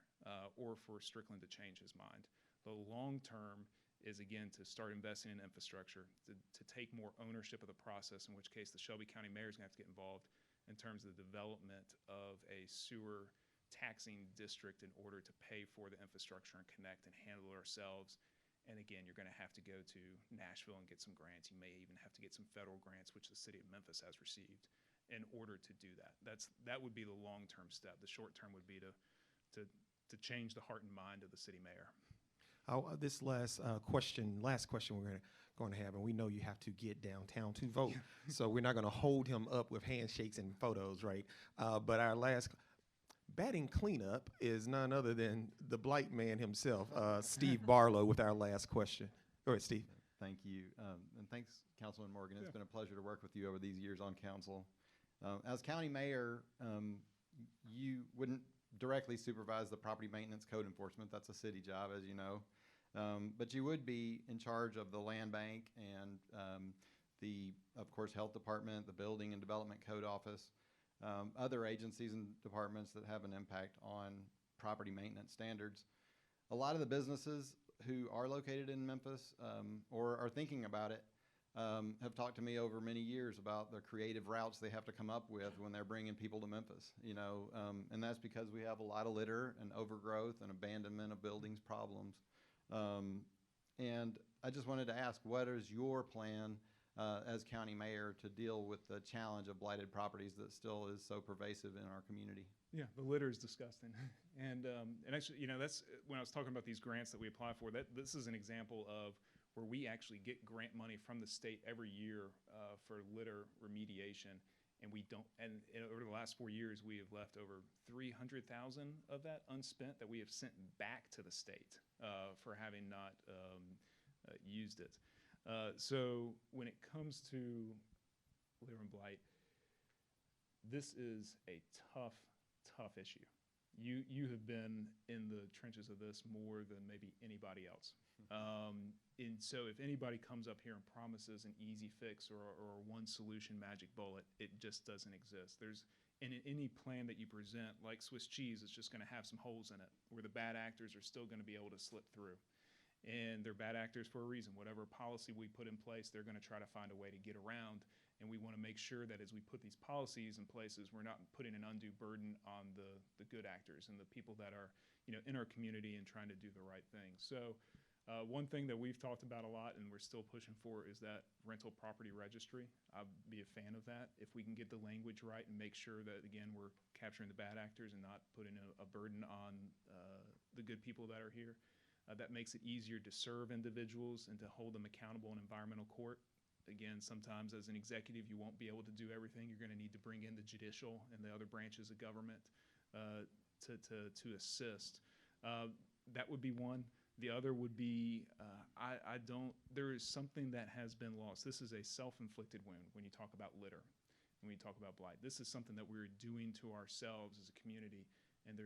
S3: or for Strickland to change his mind. The long term is, again, to start investing in infrastructure, to take more ownership of the process, in which case the Shelby County mayor is going to have to get involved in terms of the development of a sewer taxing district in order to pay for the infrastructure and connect and handle it ourselves. And again, you're going to have to go to Nashville and get some grants. You may even have to get some federal grants, which the city of Memphis has received, in order to do that. That would be the long-term step. The short-term would be to change the heart and mind of the city mayor.
S4: This last question we're going to going to have, and we know you have to get downtown to vote. So we're not going to hold him up with handshakes and photos, right? But our last batting cleanup is none other than the blight man himself, Steve Barlow, with our last question. Go ahead, Steve.
S16: Thank you. And thanks, Councilman Morgan. It's been a pleasure to work with you over these years on council. As county mayor, you wouldn't directly supervise the property maintenance code enforcement. That's a city job, as you know. But you would be in charge of the land bank and the, of course, health department, the building and development code office, other agencies and departments that have an impact on property maintenance standards. A lot of the businesses who are located in Memphis or are thinking about it have talked to me over many years about the creative routes they have to come up with when they're bringing people to Memphis, you know, and that's because we have a lot of litter and overgrowth and abandonment of buildings problems. And I just wanted to ask, what is your plan as county mayor to deal with the challenge of blighted properties that still is so pervasive in our community?
S3: Yeah, the litter is disgusting. And actually, you know, that's when I was talking about these grants that we apply for, this is an example of where we actually get grant money from the state every year for litter remediation. And we don't, and over the last 4 years, we have left over 300,000 of that unspent that we have sent back to the state for having not used it. So when it comes to litter and blight, this is a tough issue. You have been in the trenches of this more than maybe anybody else. And so if anybody comes up here and promises an easy fix or one solution magic bullet, it just doesn't exist. There's in any plan that you present, like Swiss cheese, it's just going to have some holes in it where the bad actors are still going to be able to slip through. And they're bad actors for a reason. Whatever policy we put in place, they're going to try to find a way to get around. And we want to make sure that as we put these policies in places, we're not putting an undue burden on the good actors and the people that are, you know, in our community and trying to do the right thing. So one thing that we've talked about a lot and we're still pushing for is that rental property registry. I'd be a fan of that if we can get the language right and make sure that, again, we're capturing the bad actors and not putting a burden on the good people that are here. That makes it easier to serve individuals and to hold them accountable in environmental court. Again, sometimes as an executive, you won't be able to do everything. You're going to need to bring in the judicial and the other branches of government to assist. That would be one. The other would be, there is something that has been lost. This is a self-inflicted wound when you talk about litter, when you talk about blight. This is something that we're doing to ourselves as a community, and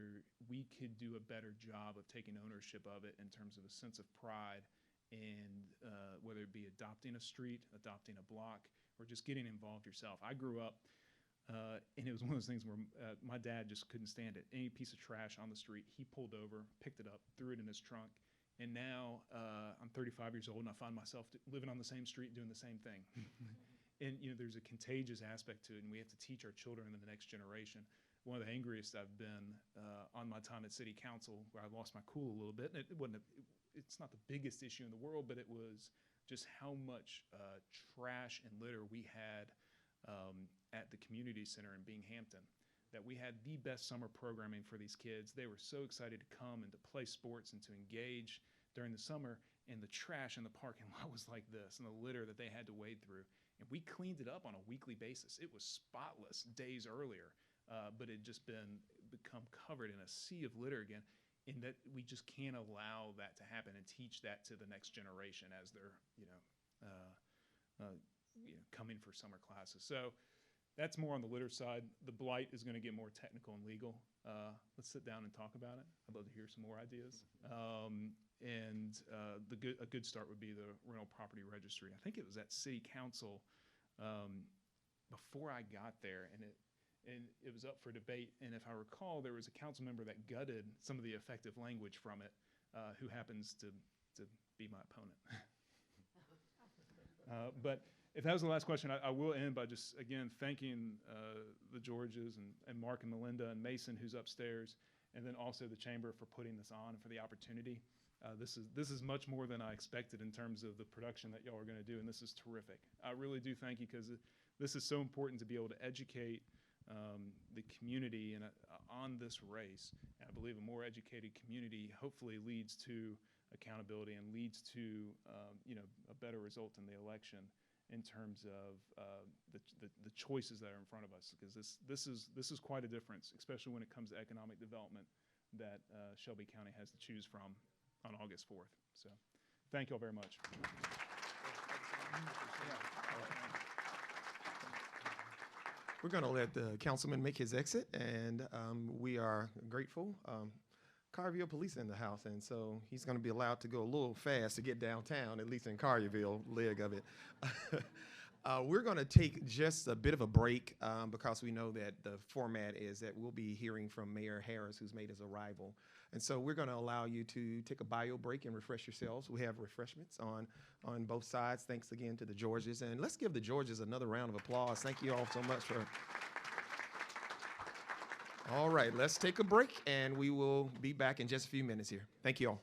S3: we could do a better job of taking ownership of it in terms of a sense of pride, and whether it be adopting a street, adopting a block, or just getting involved yourself. I grew up, and it was one of those things where my dad just couldn't stand it. Any piece of trash on the street, he pulled over, picked it up, threw it in his trunk. And now I'm 35 years old, and I find myself living on the same street doing the same thing. And you know, there's a contagious aspect to it, and we have to teach our children and the next generation. One of the angriest I've been on my time at City Council, where I lost my cool a little bit. And it's not the biggest issue in the world, but it was just how much trash and litter we had at the community center in Binghamton. That we had the best summer programming for these kids. They were so excited to come and to play sports and to engage during the summer, and the trash in the parking lot was like this, and the litter that they had to wade through. And we cleaned it up on a weekly basis. It was spotless days earlier, but it just become covered in a sea of litter again, and that we just can't allow that to happen and teach that to the next generation as they're, coming for summer classes. So that's more on the litter side. The blight is going to get more technical and legal. Let's sit down and talk about it. I'd love to hear some more ideas. A good start would be the rental property registry. I think it was at City Council before I got there, and it was up for debate. And if I recall, there was a council member that gutted some of the effective language from it, who happens to be my opponent. But if that was the last question, I will end by just, again, thanking the Georges and Mark and Melinda and Mason, who's upstairs, and then also the Chamber for putting this on and for the opportunity. This is much more than I expected in terms of the production that y'all are going to do, and this is terrific. I really do thank you, because this is so important to be able to educate the community on this race. And I believe a more educated community hopefully leads to accountability and leads to a better result in the election in terms of the choices that are in front of us, because this is quite a difference, especially when it comes to economic development that Shelby County has to choose from on August 4th. So thank you all very much.
S4: We're going to let the councilman make his exit, and we are grateful. Collierville Police in the house, and so he's going to be allowed to go a little fast to get downtown, at least in Collierville leg of it. We're going to take just a bit of a break because we know that the format is that we'll be hearing from Mayor Harris, who's made his arrival. And so we're going to allow you to take a bio break and refresh yourselves. We have refreshments on both sides. Thanks again to the Georges. And let's give the Georges another round of applause. Thank you all so much for... All right, let's take a break, and we will be back in just a few minutes here. Thank you all.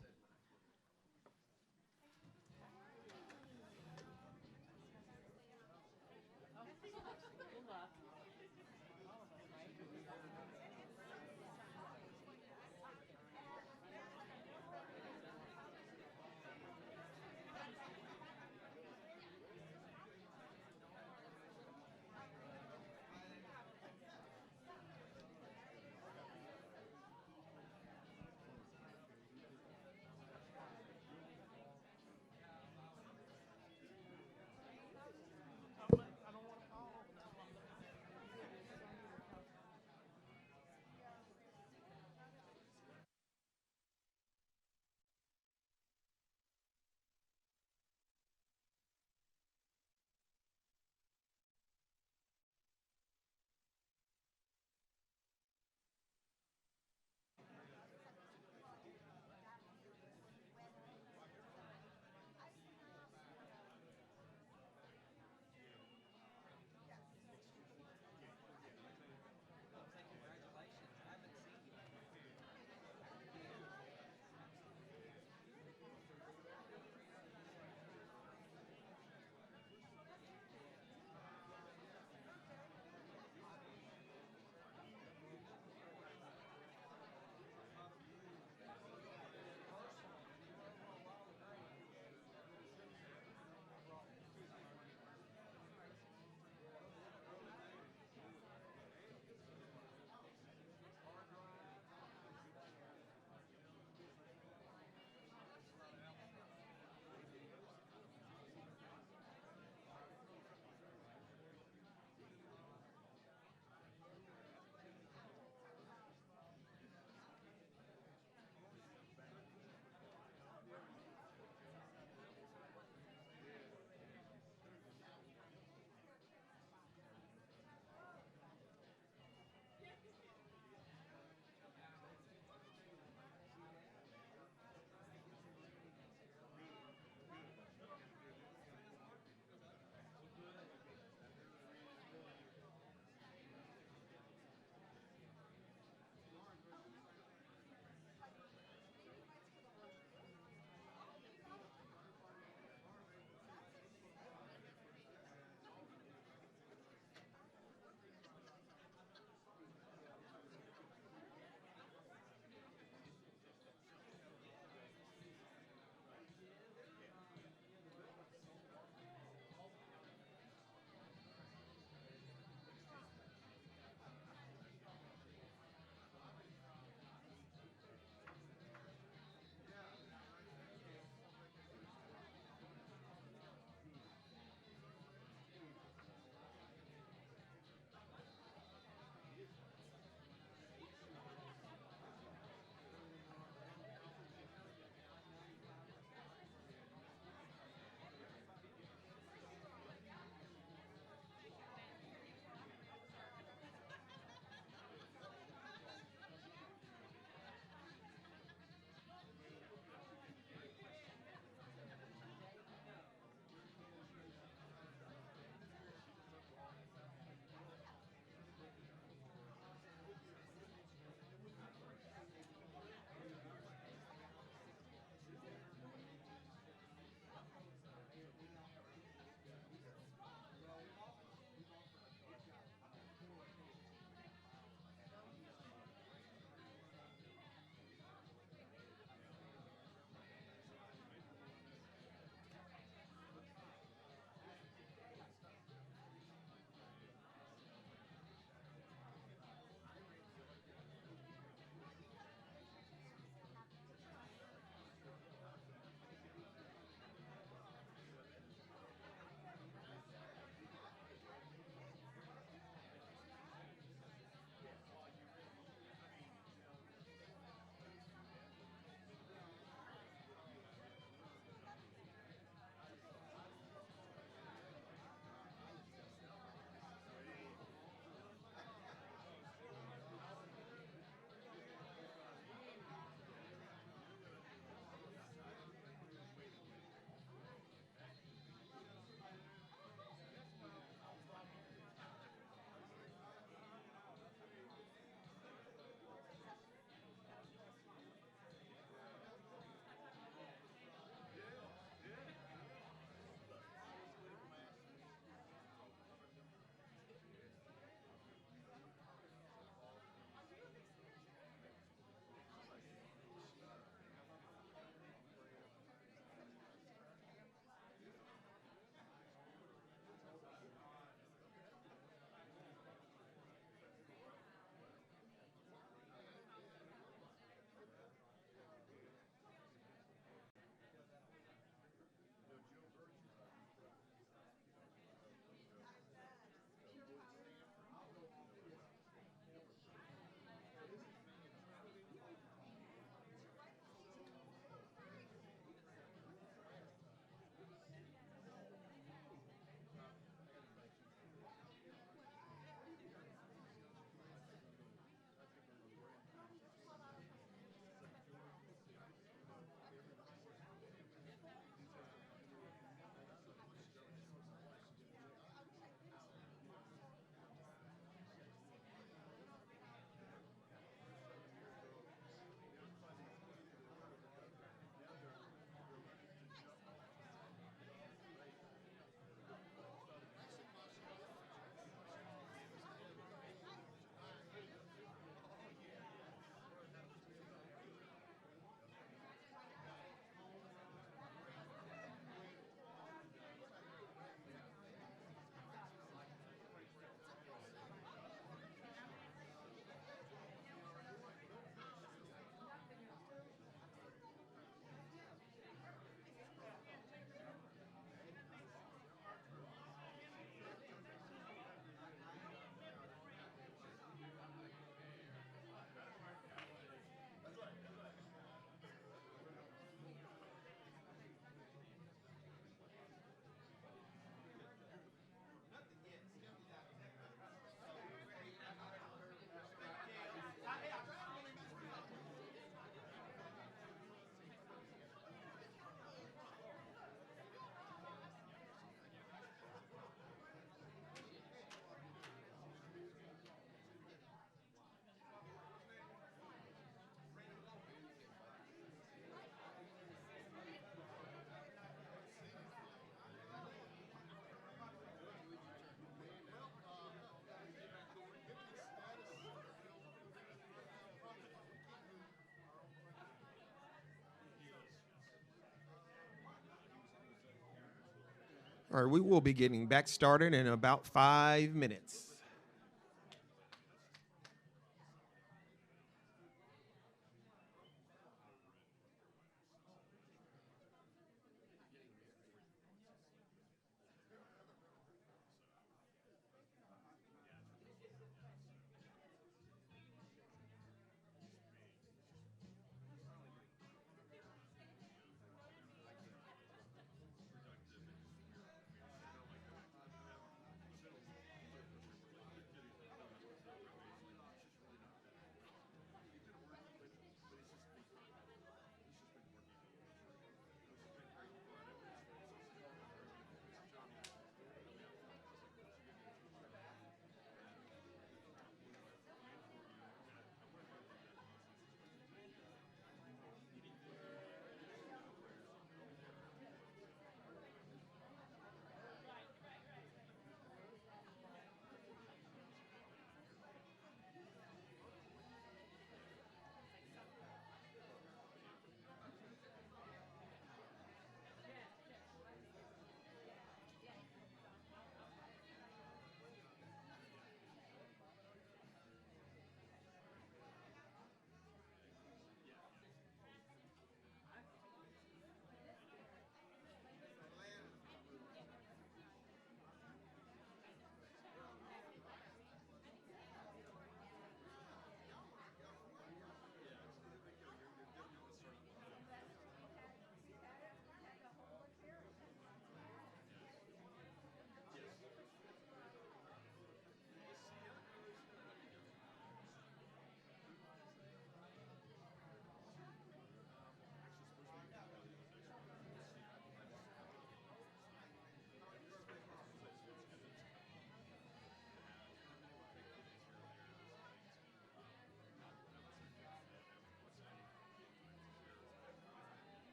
S4: All right, we will be getting back started in about 5 minutes.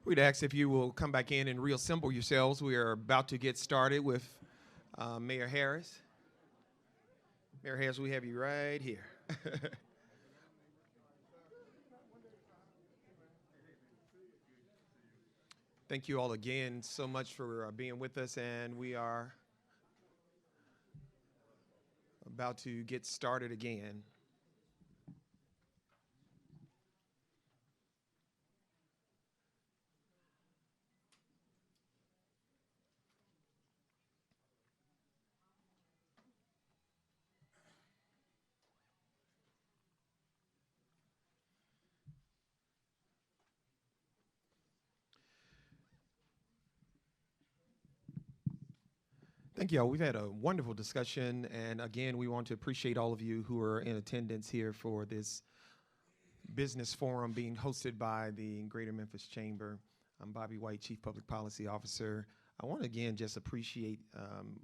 S4: We'd ask if you will come back in and reassemble yourselves. We are about to get started with Mayor Harris. Mayor Harris, we have you right here. Thank you all again so much for being with us, and we are about to get started again. Thank you all. We've had a wonderful discussion, and again, we want to appreciate all of you who are in attendance here for this business forum being hosted by the Greater Memphis Chamber. I'm Bobby White, Chief Public Policy Officer. I want to again just appreciate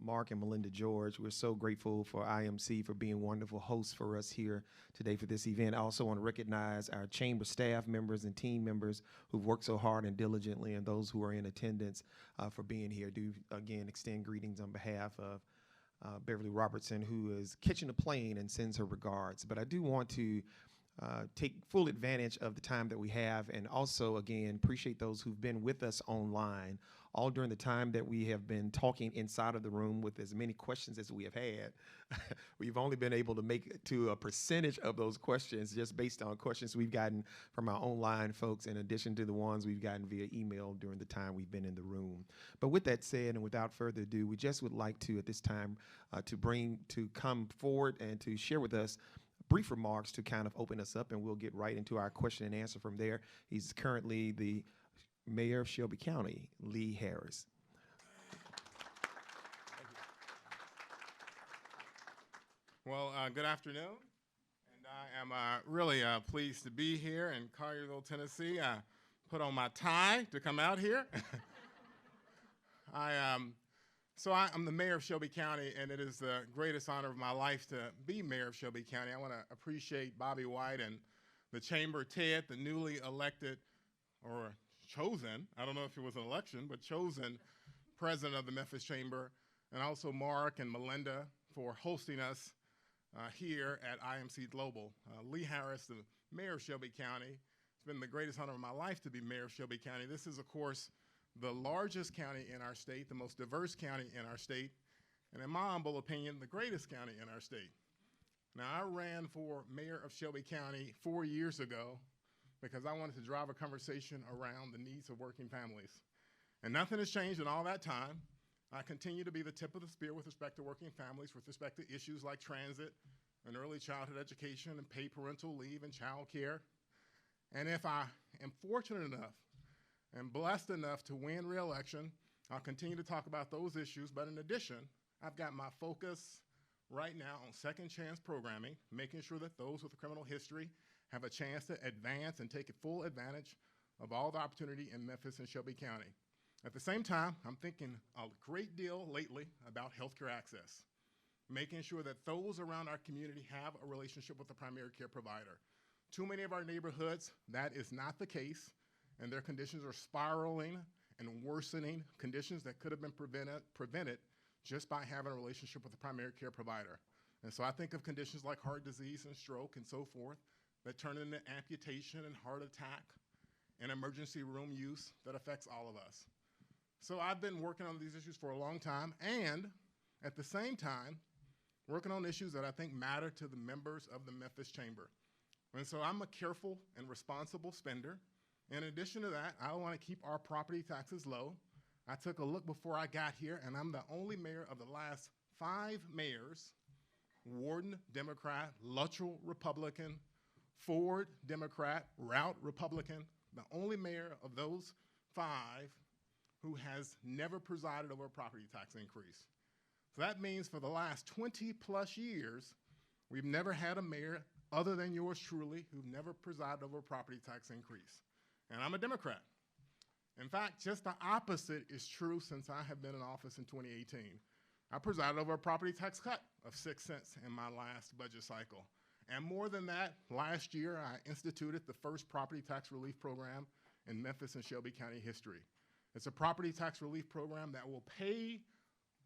S4: Mark and Melinda George. We're so grateful for IMC for being wonderful hosts for us here today for this event. I also want to recognize our chamber staff members and team members who've worked so hard and diligently, and those who are in attendance for being here. Do again extend greetings on behalf of Beverly Robertson, who is catching a plane and sends her regards. But I do want to take full advantage of the time that we have, and also again appreciate those who've been with us online all during the time that we have been talking inside of the room with as many questions as we have had. We've only been able to make it to a percentage of those questions just based on questions we've gotten from our online folks, in addition to the ones we've gotten via email during the time we've been in the room. But with that said, and without further ado, we just would like to at this time to come forward and to share with us brief remarks to kind of open us up, and we'll get right into our question and answer from there. He's currently the Mayor of Shelby County, Lee Harris.
S17: Well, good afternoon, and I am really pleased to be here in Collierville, Tennessee. I put on my tie to come out here. I'm the Mayor of Shelby County, and it is the greatest honor of my life to be Mayor of Shelby County. I want to appreciate Bobby White and the Chamber, Ted, the newly elected, or chosen, I don't know if it was an election, but chosen president of the Memphis Chamber, and also Mark and Melinda for hosting us here at IMC Global. Lee Harris, the Mayor of Shelby County. It's been the greatest honor of my life to be Mayor of Shelby County. This is, of course, the largest county in our state, the most diverse county in our state, and in my humble opinion, the greatest county in our state. Now, I ran for mayor of Shelby County 4 years ago because I wanted to drive a conversation around the needs of working families. And nothing has changed in all that time. I continue to be the tip of the spear with respect to working families, with respect to issues like transit and early childhood education and paid parental leave and child care. And if I am fortunate enough and blessed enough to win re-election, I'll continue to talk about those issues. But in addition, I've got my focus right now on second chance programming, making sure that those with a criminal history have a chance to advance and take full advantage of all the opportunity in Memphis and Shelby County. At the same time, I'm thinking a great deal lately about healthcare access, making sure that those around our community have a relationship with a primary care provider. Too many of our neighborhoods, that is not the case, and their conditions are spiraling and worsening, conditions that could have been prevented just by having a relationship with a primary care provider. And so I think of conditions like heart disease and stroke and so forth that turn into amputation and heart attack and emergency room use that affects all of us. So I've been working on these issues for a long time, and at the same time, working on issues that I think matter to the members of the Memphis Chamber. And so I'm a careful and responsible spender. In addition to that, I want to keep our property taxes low. I took a look before I got here, and I'm the only mayor of the last 5 mayors, Warden, Democrat, Luttrell, Republican, Ford, Democrat, Route, Republican, the only mayor of those 5 who has never presided over a property tax increase. So that means for the last 20 plus years, we've never had a mayor other than yours truly who never presided over a property tax increase. And I'm a Democrat. In fact, just the opposite is true since I have been in office in 2018. I presided over a property tax cut of 6 cents in my last budget cycle. And more than that, last year I instituted the first property tax relief program in Memphis and Shelby County history. It's a property tax relief program that will pay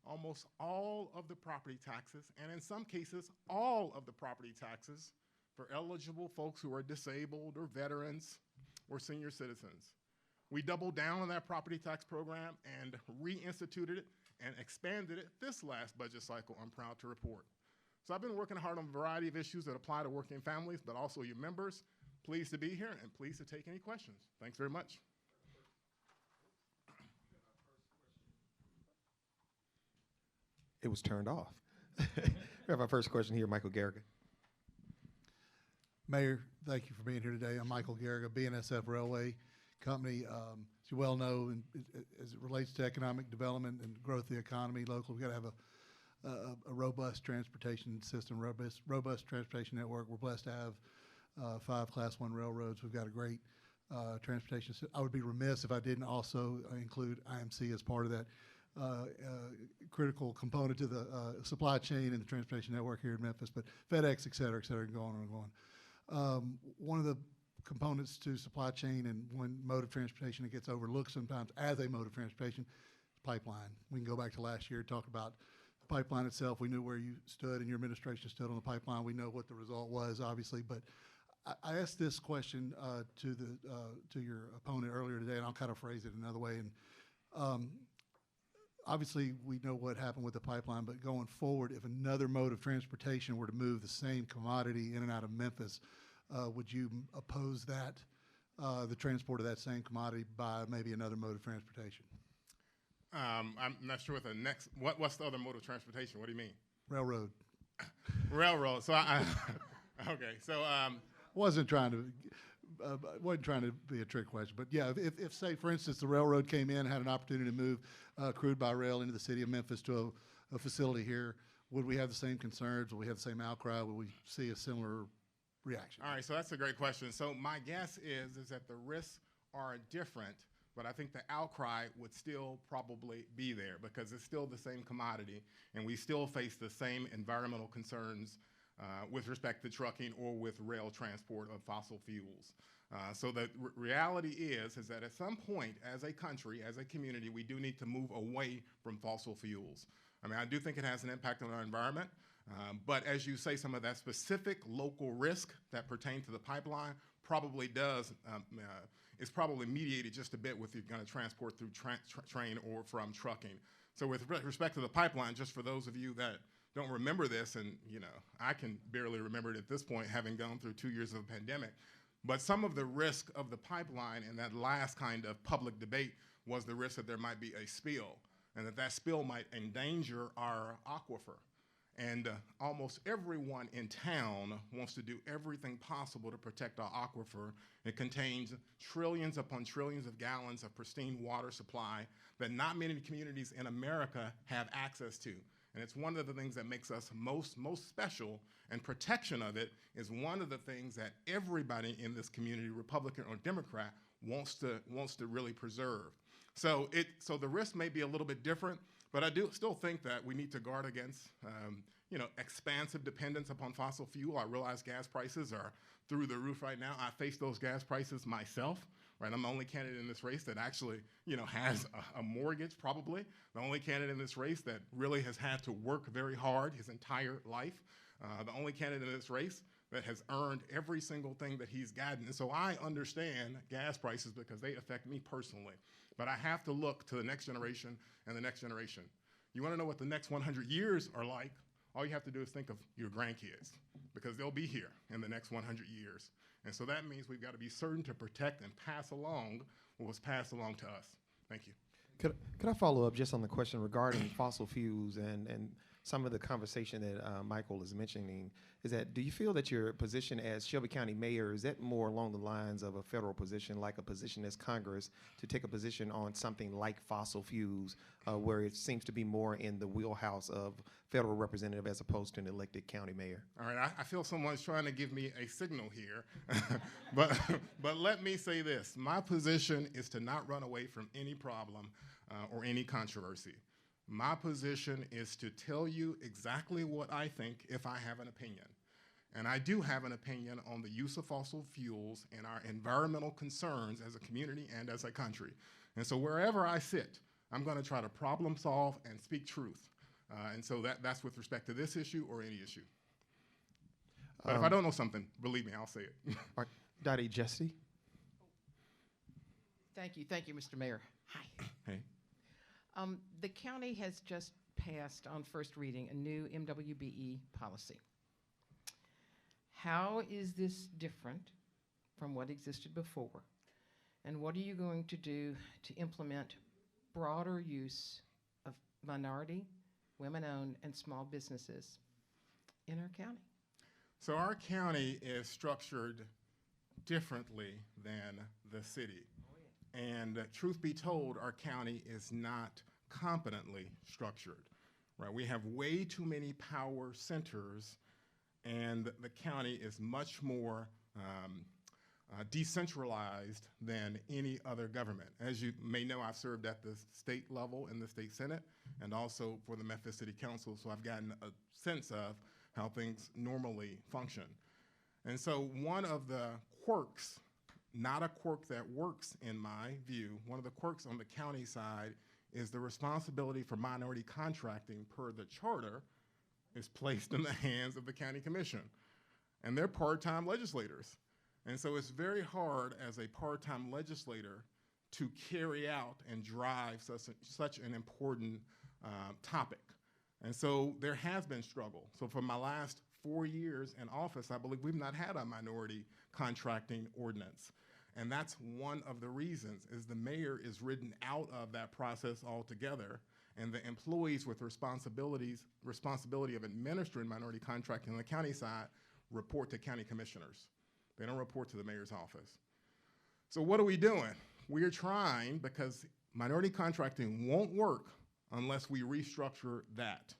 S17: almost all of the property taxes, and in some cases, all of the property taxes for eligible folks who are disabled or veterans or senior citizens. We doubled down on that property tax program and reinstituted it and expanded it this last budget cycle, I'm proud to report. So I've been working hard on a variety of issues that apply to working families, but also your members. Pleased to be here and pleased to take any questions. Thanks very much.
S4: It was turned off. We have our first question here, Michael Garriga.
S8: Mayor, thank you for being here today. I'm Michael Garriga, BNSF Railway Company. As you well know, as it relates to economic development and growth of the economy locally, we've got to have a robust transportation system, robust transportation network. We're blessed to have 5 Class 1 railroads. We've got a great transportation system. I would be remiss if I didn't also include IMC as part of that critical component to the supply chain and the transportation network here in Memphis, but FedEx, et cetera, going on and on. One of the components to supply chain and one mode of transportation that gets overlooked sometimes as a mode of transportation is pipeline. We can go back to last year and talk about the pipeline itself. We knew where you stood and your administration stood on the pipeline. We know what the result was, obviously, but I asked this question to your opponent earlier today, and I'll kind of phrase it another way. And obviously, we know what happened with the pipeline, but going forward, if another mode of transportation were to move the same commodity in and out of Memphis, would you oppose that, the transport of that same commodity by maybe another mode of transportation?
S17: I'm not sure what the next, what's the other mode of transportation? What do you mean?
S8: Railroad.
S17: Railroad. So okay. So
S8: wasn't trying to be a trick question, but yeah, if say for instance the railroad came in and had an opportunity to move crude by rail into the city of Memphis to a facility here, would we have the same concerns? Would we have the same outcry? Would we see a similar reaction?
S17: All right, so that's a great question. So my guess is that the risks are different, but I think the outcry would still probably be there because it's still the same commodity, and we still face the same environmental concerns with respect to trucking or with rail transport of fossil fuels. So the reality is that at some point as a country, as a community, we do need to move away from fossil fuels. I mean, I do think it has an impact on our environment, but as you say, some of that specific local risk that pertain to the pipeline probably does is probably mediated just a bit with you're going to transport through train or from trucking. So with respect to the pipeline, just for those of you that don't remember this, and I can barely remember it at this point, having gone through 2 years of a pandemic, but some of the risk of the pipeline in that last kind of public debate was the risk that there might be a spill, and that spill might endanger our aquifer. And almost everyone in town wants to do everything possible to protect our aquifer. It contains trillions upon trillions of gallons of pristine water supply that not many communities in America have access to. And it's one of the things that makes us most special, and protection of it is one of the things that everybody in this community, Republican or Democrat, wants to really preserve. So the risk may be a little bit different, but I do still think that we need to guard against expansive dependence upon fossil fuel. I realize gas prices are through the roof right now. I face those gas prices myself. Right, I'm the only candidate in this race that actually, has a mortgage, probably. The only candidate in this race that really has had to work very hard his entire life. The only candidate in this race that has earned every single thing that he's gotten. And so I understand gas prices because they affect me personally. But I have to look to the next generation and the next generation. You want to know what the next 100 years are like? All you have to do is think of your grandkids, because they'll be here in the next 100 years. And so that means we've got to be certain to protect and pass along what was passed along to us. Thank you.
S4: Could I follow up just on the question regarding fossil fuels and some of the conversation that Michael is mentioning? Is that, do you feel that your position as Shelby County mayor, is that more along the lines of a federal position, like a position as Congress, to take a position on something like fossil fuels, where it seems to be more in the wheelhouse of federal representative as opposed to an elected county mayor?
S17: All right, I feel someone's trying to give me a signal here, but let me say this. My position is to not run away from any problem or any controversy. My position is to tell you exactly what I think if I have an opinion. And I do have an opinion on the use of fossil fuels and our environmental concerns as a community and as a country. And so wherever I sit, I'm going to try to problem solve and speak truth. And so that's with respect to this issue or any issue. But if I don't know something, believe me, I'll say it.
S4: Dottie Jesse.
S5: Thank you, Mr. Mayor. Hi.
S17: Hey.
S5: The county has just passed on first reading a new MWBE policy. How is this different from what existed before? And what are you going to do to implement broader use of minority, women-owned, and small businesses in our county?
S17: So our county is structured differently than the city. And truth be told, our county is not competently structured, right? We have way too many power centers, and the county is much more decentralized than any other government. As you may know, I've served at the state level in the state senate and also for the Memphis City Council, so I've gotten a sense of how things normally function. And so one of the quirks, not a quirk that works in my view, one of the quirks on the county side is the responsibility for minority contracting per the charter is placed in the hands of the county commission. And they're part-time legislators. And so it's very hard as a part-time legislator to carry out and drive such an important topic. And so there has been struggle. So for my last 4 years in office, I believe we've not had a minority contracting ordinance. And that's one of the reasons, is the mayor is ridden out of that process altogether, and the employees with responsibility of administering minority contracting on the county side report to county commissioners. They don't report to the mayor's office. So what are we doing? We are trying, because minority contracting won't work unless we restructure that.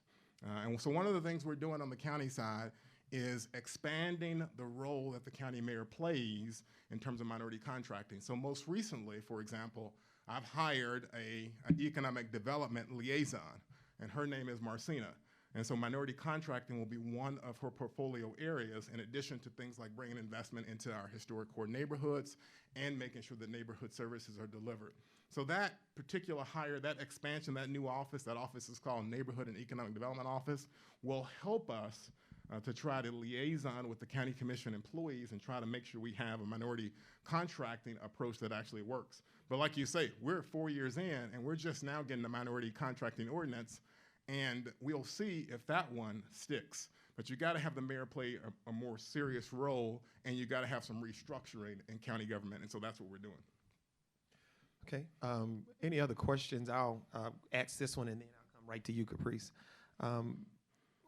S17: And so one of the things we're doing on the county side is expanding the role that the county mayor plays in terms of minority contracting. So most recently, for example, I've hired an economic development liaison, and her name is Marcina. And so minority contracting will be one of her portfolio areas, in addition to things like bringing investment into our historic core neighborhoods and making sure that neighborhood services are delivered. So that particular hire, that expansion, that new office, that office is called Neighborhood and Economic Development Office, will help us to try to liaison with the county commission employees and try to make sure we have a minority contracting approach that actually works. But like you say, we're 4 years in, and we're just now getting the minority contracting ordinance, and we'll see if that one sticks. But you got to have the mayor play a more serious role, and you got to have some restructuring in county government, and so that's what we're doing.
S4: Okay. Any other questions? I'll ask this one, and then I'll come right to you, Caprice.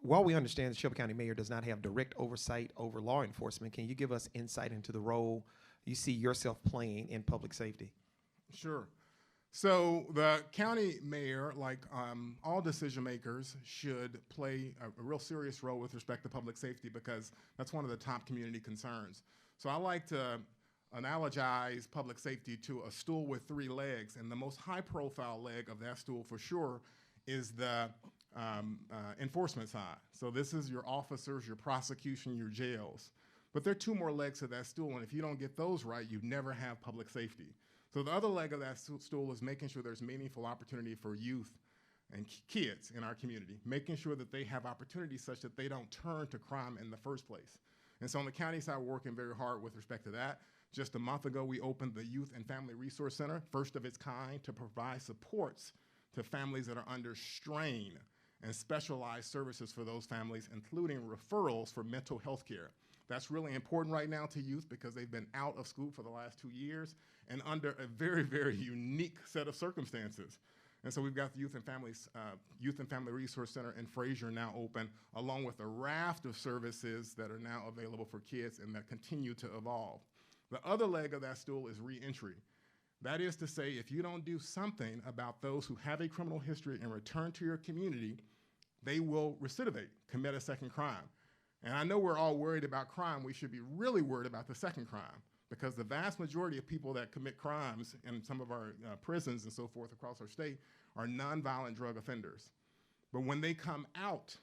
S4: While we understand the Shelby County Mayor does not have direct oversight over law enforcement, can you give us insight into the role you see yourself playing in public safety?
S17: Sure. So the county mayor, like all decision makers, should play a real serious role with respect to public safety because that's one of the top community concerns. So I like to analogize public safety to a stool with 3 legs, and the most high-profile leg of that stool for sure is the enforcement side. So this is your officers, your prosecution, your jails. But there are 2 more legs to that stool, and if you don't get those right, you never have public safety. So the other leg of that stool is making sure there's meaningful opportunity for youth and kids in our community, making sure that they have opportunities such that they don't turn to crime in the first place. And so on the county side, we're working very hard with respect to that. Just a month ago, we opened the Youth and Family Resource Center, first of its kind, to provide supports to families that are under strain and specialized services for those families, including referrals for mental health care. That's really important right now to youth because they've been out of school for the last 2 years and under a very, very unique set of circumstances. And so we've got the Youth and Family Resource Center in Fraser now open, along with a raft of services that are now available for kids and that continue to evolve. The other leg of that stool is reentry. That is to say, if you don't do something about those who have a criminal history and return to your community, they will recidivate, commit a second crime. And I know we're all worried about crime. We should be really worried about the second crime because the vast majority of people that commit crimes in some of our prisons and so forth across our state are nonviolent drug offenders. But when they come out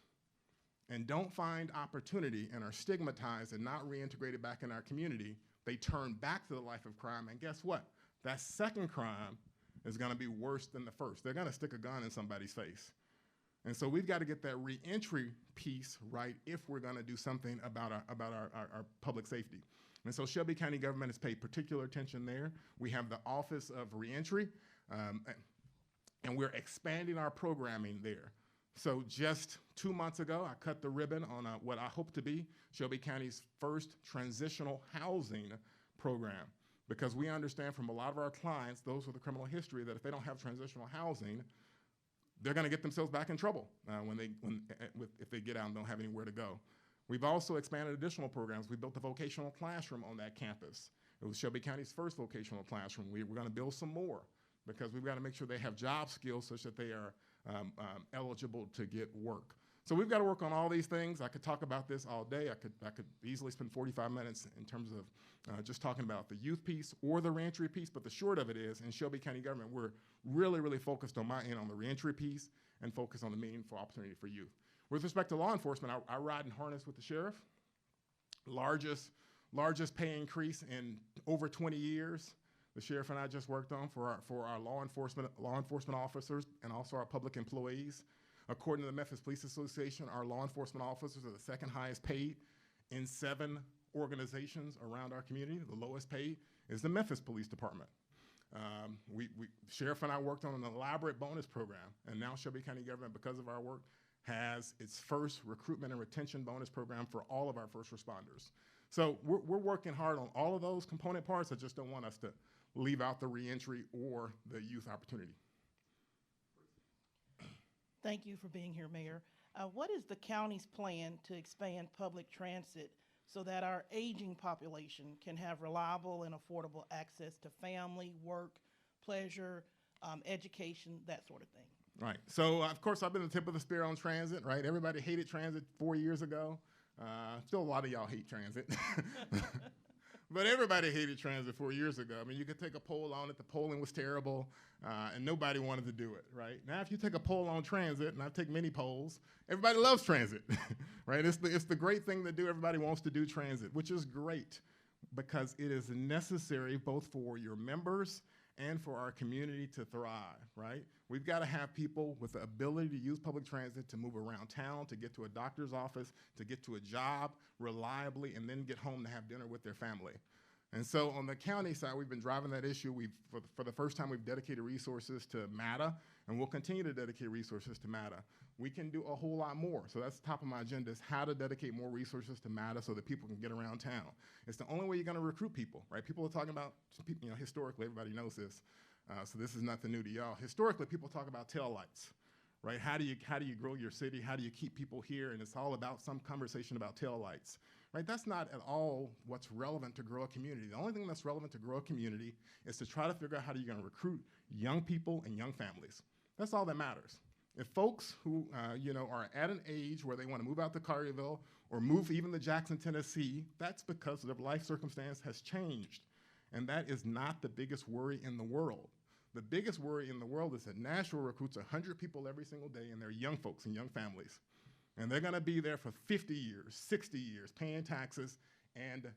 S17: and don't find opportunity and are stigmatized and not reintegrated back in our community, they turn back to the life of crime. And guess what? That second crime is going to be worse than the first. They're going to stick a gun in somebody's face. And so we've got to get that reentry piece right if we're going to do something about our public safety. And so Shelby County government has paid particular attention there. We have the Office of Reentry, and we're expanding our programming there. So just 2 months ago, I cut the ribbon on what I hope to be Shelby County's first transitional housing program, because we understand from a lot of our clients, those with a criminal history, that if they don't have transitional housing, they're going to get themselves back in trouble if they get out and don't have anywhere to go. We've also expanded additional programs. We built a vocational classroom on that campus. It was Shelby County's first vocational classroom. We're going to build some more because we've got to make sure they have job skills such that they are eligible to get work. So we've got to work on all these things. I could talk about this all day. I could easily spend 45 minutes in terms of just talking about the youth piece or the reentry piece, but the short of it is, in Shelby County government, we're really, really focused on my end on the reentry piece and focused on the meaningful opportunity for youth. With respect to law enforcement, I ride and harness with the sheriff. Largest pay increase in over 20 years. The sheriff and I just worked on for our law enforcement officers and also our public employees. According to the Memphis Police Association, our law enforcement officers are the second highest paid in 7 organizations around our community. The lowest paid is the Memphis Police Department. Sheriff and I worked on an elaborate bonus program, and now Shelby County government, because of our work, has its first recruitment and retention bonus program for all of our first responders. So we're working hard on all of those component parts. I just don't want us to leave out the reentry or the youth opportunity.
S18: Thank you for being here, Mayor. What is the county's plan to expand public transit so that our aging population can have reliable and affordable access to family, work, pleasure, education, that sort of thing?
S17: Right. So, of course, I've been the tip of the spear on transit, right? Everybody hated transit 4 years ago. Still a lot of y'all hate transit. But everybody hated transit 4 years ago. I mean, you could take a poll on it. The polling was terrible, and nobody wanted to do it, right? Now, if you take a poll on transit, and I take many polls, everybody loves transit, right? It's the great thing to do. Everybody wants to do transit, which is great because it is necessary both for your members and for our community to thrive, right? We've got to have people with the ability to use public transit to move around town, to get to a doctor's office, to get to a job reliably, and then get home to have dinner with their family. And so on the county side, we've been driving that issue. For the first time, we've dedicated resources to MATA, and we'll continue to dedicate resources to MATA. We can do a whole lot more. So that's top of my agenda, is how to dedicate more resources to MATA so that people can get around town. It's the only way you're going to recruit people, right? People are talking about, historically, everybody knows this, so this is nothing new to y'all. Historically, people talk about taillights, right? How do you grow your city? How do you keep people here? And it's all about some conversation about taillights, right? That's not at all what's relevant to grow a community. The only thing that's relevant to grow a community is to try to figure out how you're going to recruit young people and young families. That's all that matters. If folks who are at an age where they want to move out to Collierville or move even to Jackson, Tennessee, that's because their life circumstance has changed. And that is not the biggest worry in the world. The biggest worry in the world is that Nashville recruits 100 people every single day, and they're young folks and young families. And they're going to be there for 50 years, 60 years, paying taxes and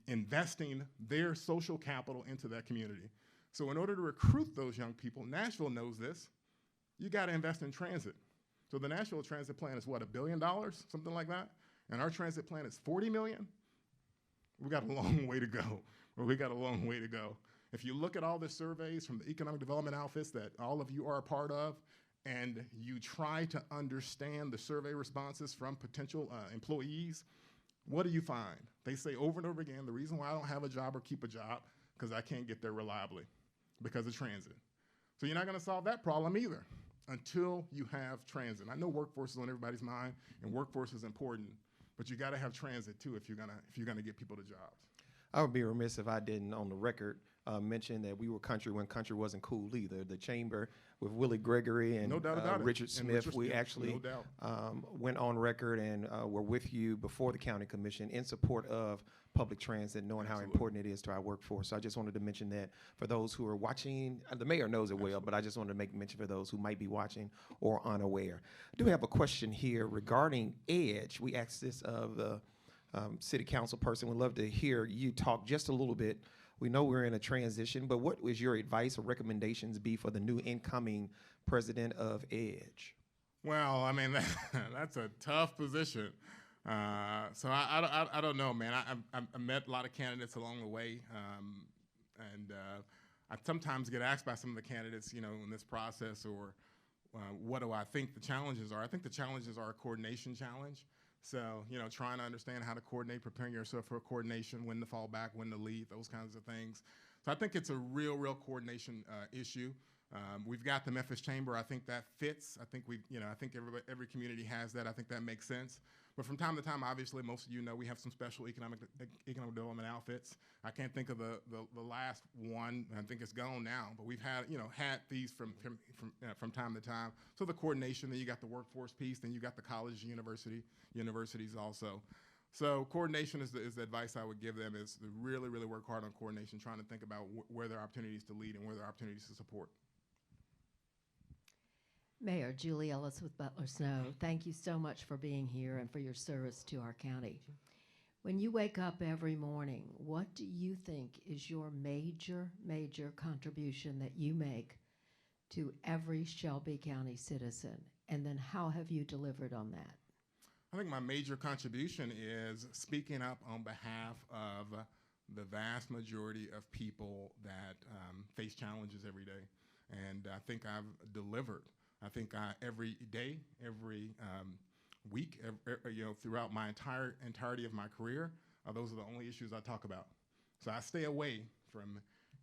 S17: investing their social capital into that community. So in order to recruit those young people, Nashville knows this, you got to invest in transit. So the Nashville Transit Plan is what, $1 billion, something like that? And our transit plan is $40 million? We got a long way to go. We got a long way to go. If you look at all the surveys from the economic development outfits that all of you are a part of, and you try to understand the survey responses from potential employees, what do you find? They say over and over again, the reason why I don't have a job or keep a job, because I can't get there reliably, because of transit. So you're not going to solve that problem either until you have transit. I know workforce is on everybody's mind, and workforce is important, but you got to have transit too if you're gonna get people to jobs.
S4: I would be remiss if I didn't, on the record, mention that we were country when country wasn't cool either. The chamber with Willie Gregory and
S17: No doubt about it.
S4: Richard Smith, we
S17: yeah,
S4: actually
S17: no doubt.
S4: went on record and were with you before the county commission in support of public transit, knowing how important it is to our workforce. So I just wanted to mention that for those who are watching. The mayor knows it well, but I just wanted to make mention for those who might be watching or unaware. I do have a question here regarding EDGE. We asked this of the city council person. We'd love to hear you talk just a little bit. We know we're in a transition, but what would your advice or recommendations be for the new incoming president of EDGE?
S17: Well, I mean, that's a tough position. So I don't know, man. I met a lot of candidates along the way, and I sometimes get asked by some of the candidates, in this process, or what do I think the challenges are? I think the challenges are a coordination challenge. So, trying to understand how to coordinate, preparing yourself for coordination, when to fall back, when to lead, those kinds of things. So I think it's a real coordination issue. We've got the Memphis Chamber. I think that fits. I think I think every community has that. I think that makes sense. But from time to time, obviously, most of you know we have some special economic development outfits. I can't think of the last one. I think it's gone now. But we've had these from time to time. So the coordination. Then you got the workforce piece. Then you got the college, universities also. So coordination is the advice I would give them, is to really work hard on coordination, trying to think about where there are opportunities to lead and where there are opportunities to support.
S13: Mayor Julie Ellis with Butler Snow, thank you so much for being here and for your service to our county. When you wake up every morning, what do you think is your major contribution that you make to every Shelby County citizen? And then how have you delivered on that?
S17: I think my major contribution is speaking up on behalf of the vast majority of people that face challenges every day. And I think I've delivered. I think every day, every week, throughout my entirety of my career, those are the only issues I talk about. So I stay away from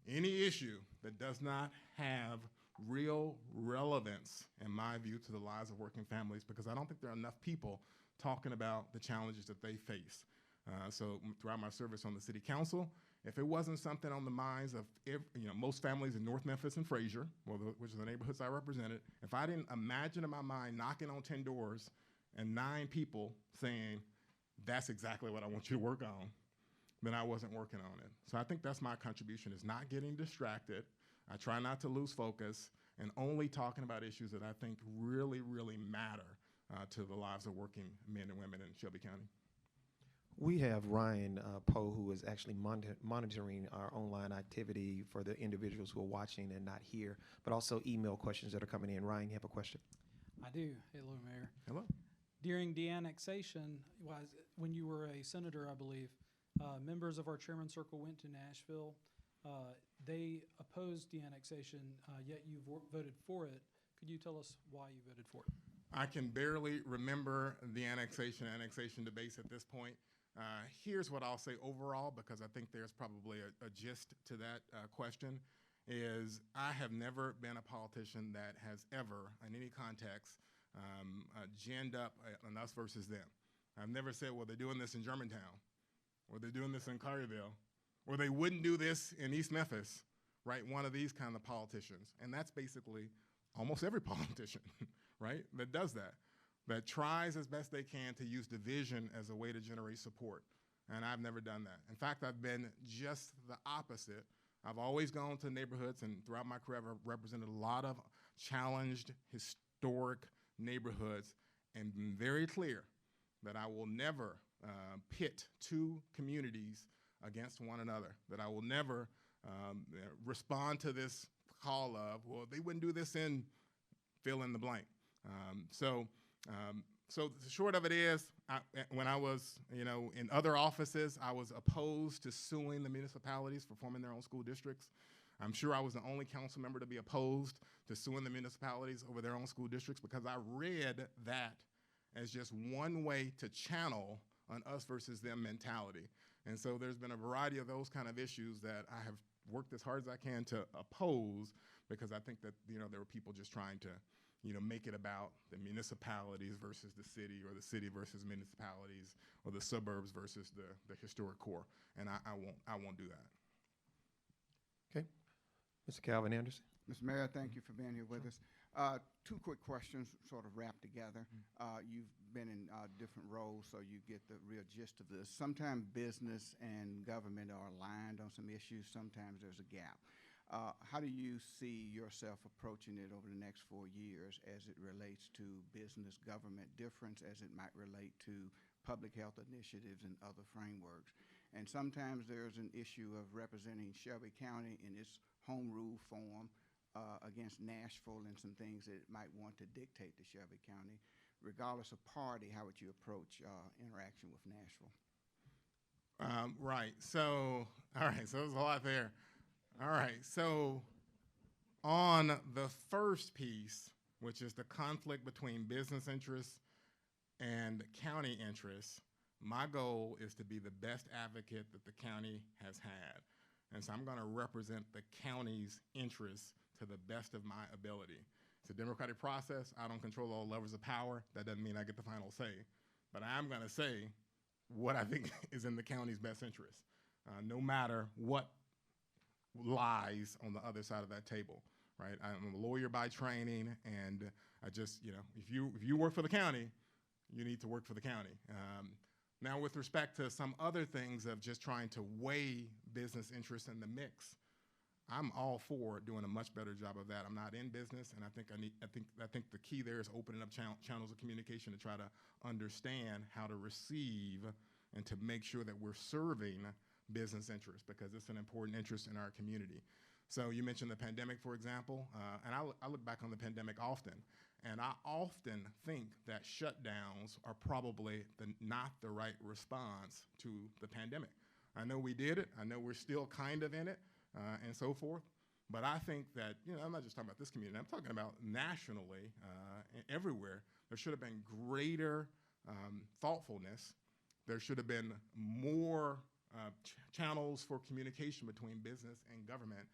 S17: any issue that does not have real relevance, in my view, to the lives of working families, because I don't think there are enough people talking about the challenges that they face. So throughout my service on the city council, if it wasn't something on the minds of most families in North Memphis and Fraser, which are the neighborhoods I represented, if I didn't imagine in my mind knocking on 10 doors and 9 people saying, that's exactly what I want you to work on, then I wasn't working on it. So I think that's my contribution, is not getting distracted. I try not to lose focus, and only talking about issues that I think really matter to the lives of working men and women in Shelby County.
S4: We have Ryan Poe, who is actually monitoring our online activity for the individuals who are watching and not here, but also email questions that are coming in. Ryan, you have a question?
S15: I do. Hello, Mayor.
S4: Hello.
S15: During de-annexation, when you were a senator, I believe, members of our chairman circle went to Nashville. They opposed de-annexation, yet you voted for it. Could you tell us why you voted for it?
S17: I can barely remember the annexation debates at this point. Here's what I'll say overall, because I think there's probably a gist to that question, is I have never been a politician that has ever, in any context, ginned up an us versus them. I've never said, well, they're doing this in Germantown, or they're doing this in Collierville, or they wouldn't do this in East Memphis, right? One of these kind of politicians. And that's basically almost every politician, right, that does that tries as best they can to use division as a way to generate support. And I've never done that. In fact, I've been just the opposite. I've always gone to neighborhoods, and throughout my career, I've represented a lot of challenged, historic neighborhoods, and been very clear that I will never pit two communities against one another, that I will never respond to this call of, well, they wouldn't do this in fill in the blank. So the short of it is, when I was, in other offices, I was opposed to suing the municipalities for forming their own school districts. I'm sure I was the only council member to be opposed to suing the municipalities over their own school districts, because I read that as just one way to channel an us versus them mentality. And so there's been a variety of those kind of issues that I have worked as hard as I can to oppose, because I think that, there were people just trying to, make it about the municipalities versus the city, or the city versus municipalities, or the suburbs versus the historic core. And I won't do that.
S4: Okay. Mr. Calvin Anderson.
S9: Mr. Mayor, thank you for being here with us. Two quick questions sort of wrapped together. You've been in different roles, so you get the real gist of this. Sometimes business and government are aligned on some issues. Sometimes there's a gap. How do you see yourself approaching it over the next 4 years as it relates to business-government difference, as it might relate to public health initiatives and other frameworks? And sometimes there's an issue of representing Shelby County in its home rule form against Nashville and some things that it might want to dictate to Shelby County. Regardless of party, how would you approach interaction with Nashville?
S17: Right. So there's a lot there. All right. So on the first piece, which is the conflict between business interests and county interests, my goal is to be the best advocate that the county has had. And so I'm going to represent the county's interests to the best of my ability. It's a democratic process. I don't control all levels of power. That doesn't mean I get the final say. But I am going to say what I think is in the county's best interest, no matter what lies on the other side of that table, right? I'm a lawyer by training, and I just, if you work for the county, you need to work for the county. Now, with respect to some other things of just trying to weigh business interests in the mix, I'm all for doing a much better job of that. I'm not in business, and I think the key there is opening up channels of communication to try to understand how to receive and to make sure that we're serving business interests, because it's an important interest in our community. So you mentioned the pandemic, for example, and I look back on the pandemic often, and I often think that shutdowns are probably not the right response to the pandemic. I know we did it. I know we're still kind of in it, and so forth. But I think that, I'm not just talking about this community. I'm talking about nationally, everywhere. There should have been greater thoughtfulness. There should have been more channels for communication between business and government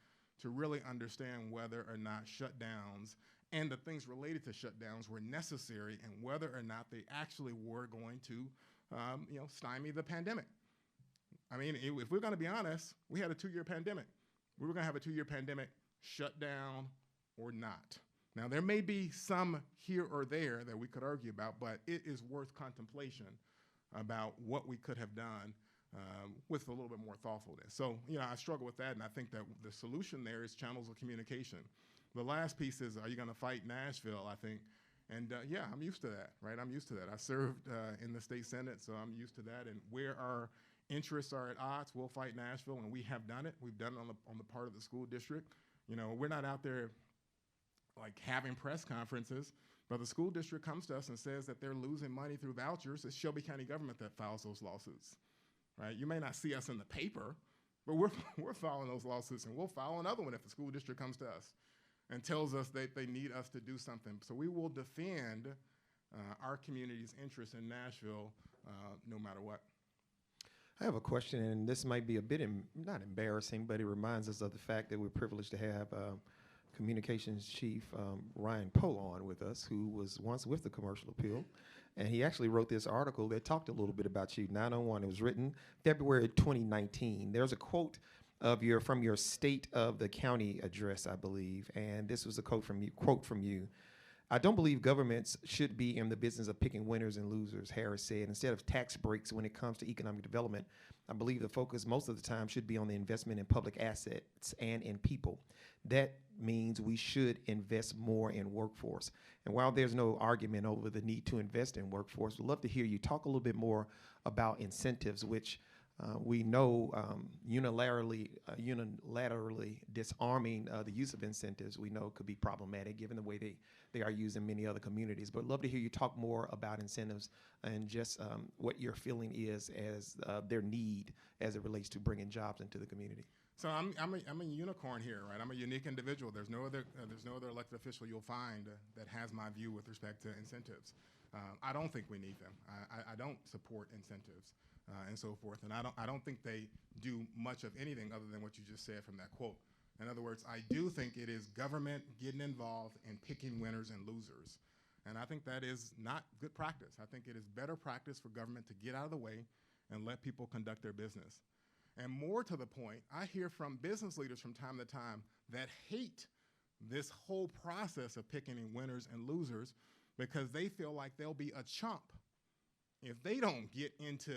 S17: to really understand whether or not shutdowns and the things related to shutdowns were necessary, and whether or not they actually were going to, stymie the pandemic. I mean, if we're going to be honest, we had a 2-year pandemic. We were going to have a 2-year pandemic, shutdown or not. Now, there may be some here or there that we could argue about, but it is worth contemplation about what we could have done with a little bit more thoughtfulness. So, I struggle with that, and I think that the solution there is channels of communication. The last piece is, are you going to fight Nashville, I think. And yeah, I'm used to that, right? I'm used to that. I served in the state Senate, so I'm used to that. And where our interests are at odds, we'll fight Nashville, and we have done it. We've done it on the part of the school district. You know, we're not out there like having press conferences, but the school district comes to us and says that they're losing money through vouchers. It's Shelby County government that files those lawsuits, right? You may not see us in the paper, but we're filing those lawsuits, and we'll file another one if the school district comes to us and tells us that they need us to do something. So we will defend our community's interest in Nashville no matter what.
S4: I have a question, and this might be a bit not embarrassing, but it reminds us of the fact that we're privileged to have Communications Chief Ryan Poe on with us, who was once with the Commercial Appeal. And he actually wrote this article that talked a little bit about you, 901. It was written February 2019. There's a quote from your State of the County address, I believe, and this was a quote from you. I don't believe governments should be in the business of picking winners and losers, Harris said. Instead of tax breaks when it comes to economic development, I believe the focus most of the time should be on the investment in public assets and in people. That means we should invest more in workforce. And while there's no argument over the need to invest in workforce, we'd love to hear you talk a little bit more about incentives, which we know unilaterally disarming the use of incentives, we know could be problematic given the way they are used in many other communities. But I'd love to hear you talk more about incentives and just what your feeling is as their need as it relates to bringing jobs into the community.
S17: So I'm a unicorn here, right? I'm a unique individual. There's no other elected official you'll find that has my view with respect to incentives. I don't think we need them. I don't support incentives and so forth, and I don't think they do much of anything other than what you just said from that quote. In other words, I do think it is government getting involved in picking winners and losers, and I think that is not good practice. I think it is better practice for government to get out of the way and let people conduct their business. And more to the point, I hear from business leaders from time to time that hate this whole process of picking winners and losers because they feel like they'll be a chump if they don't get into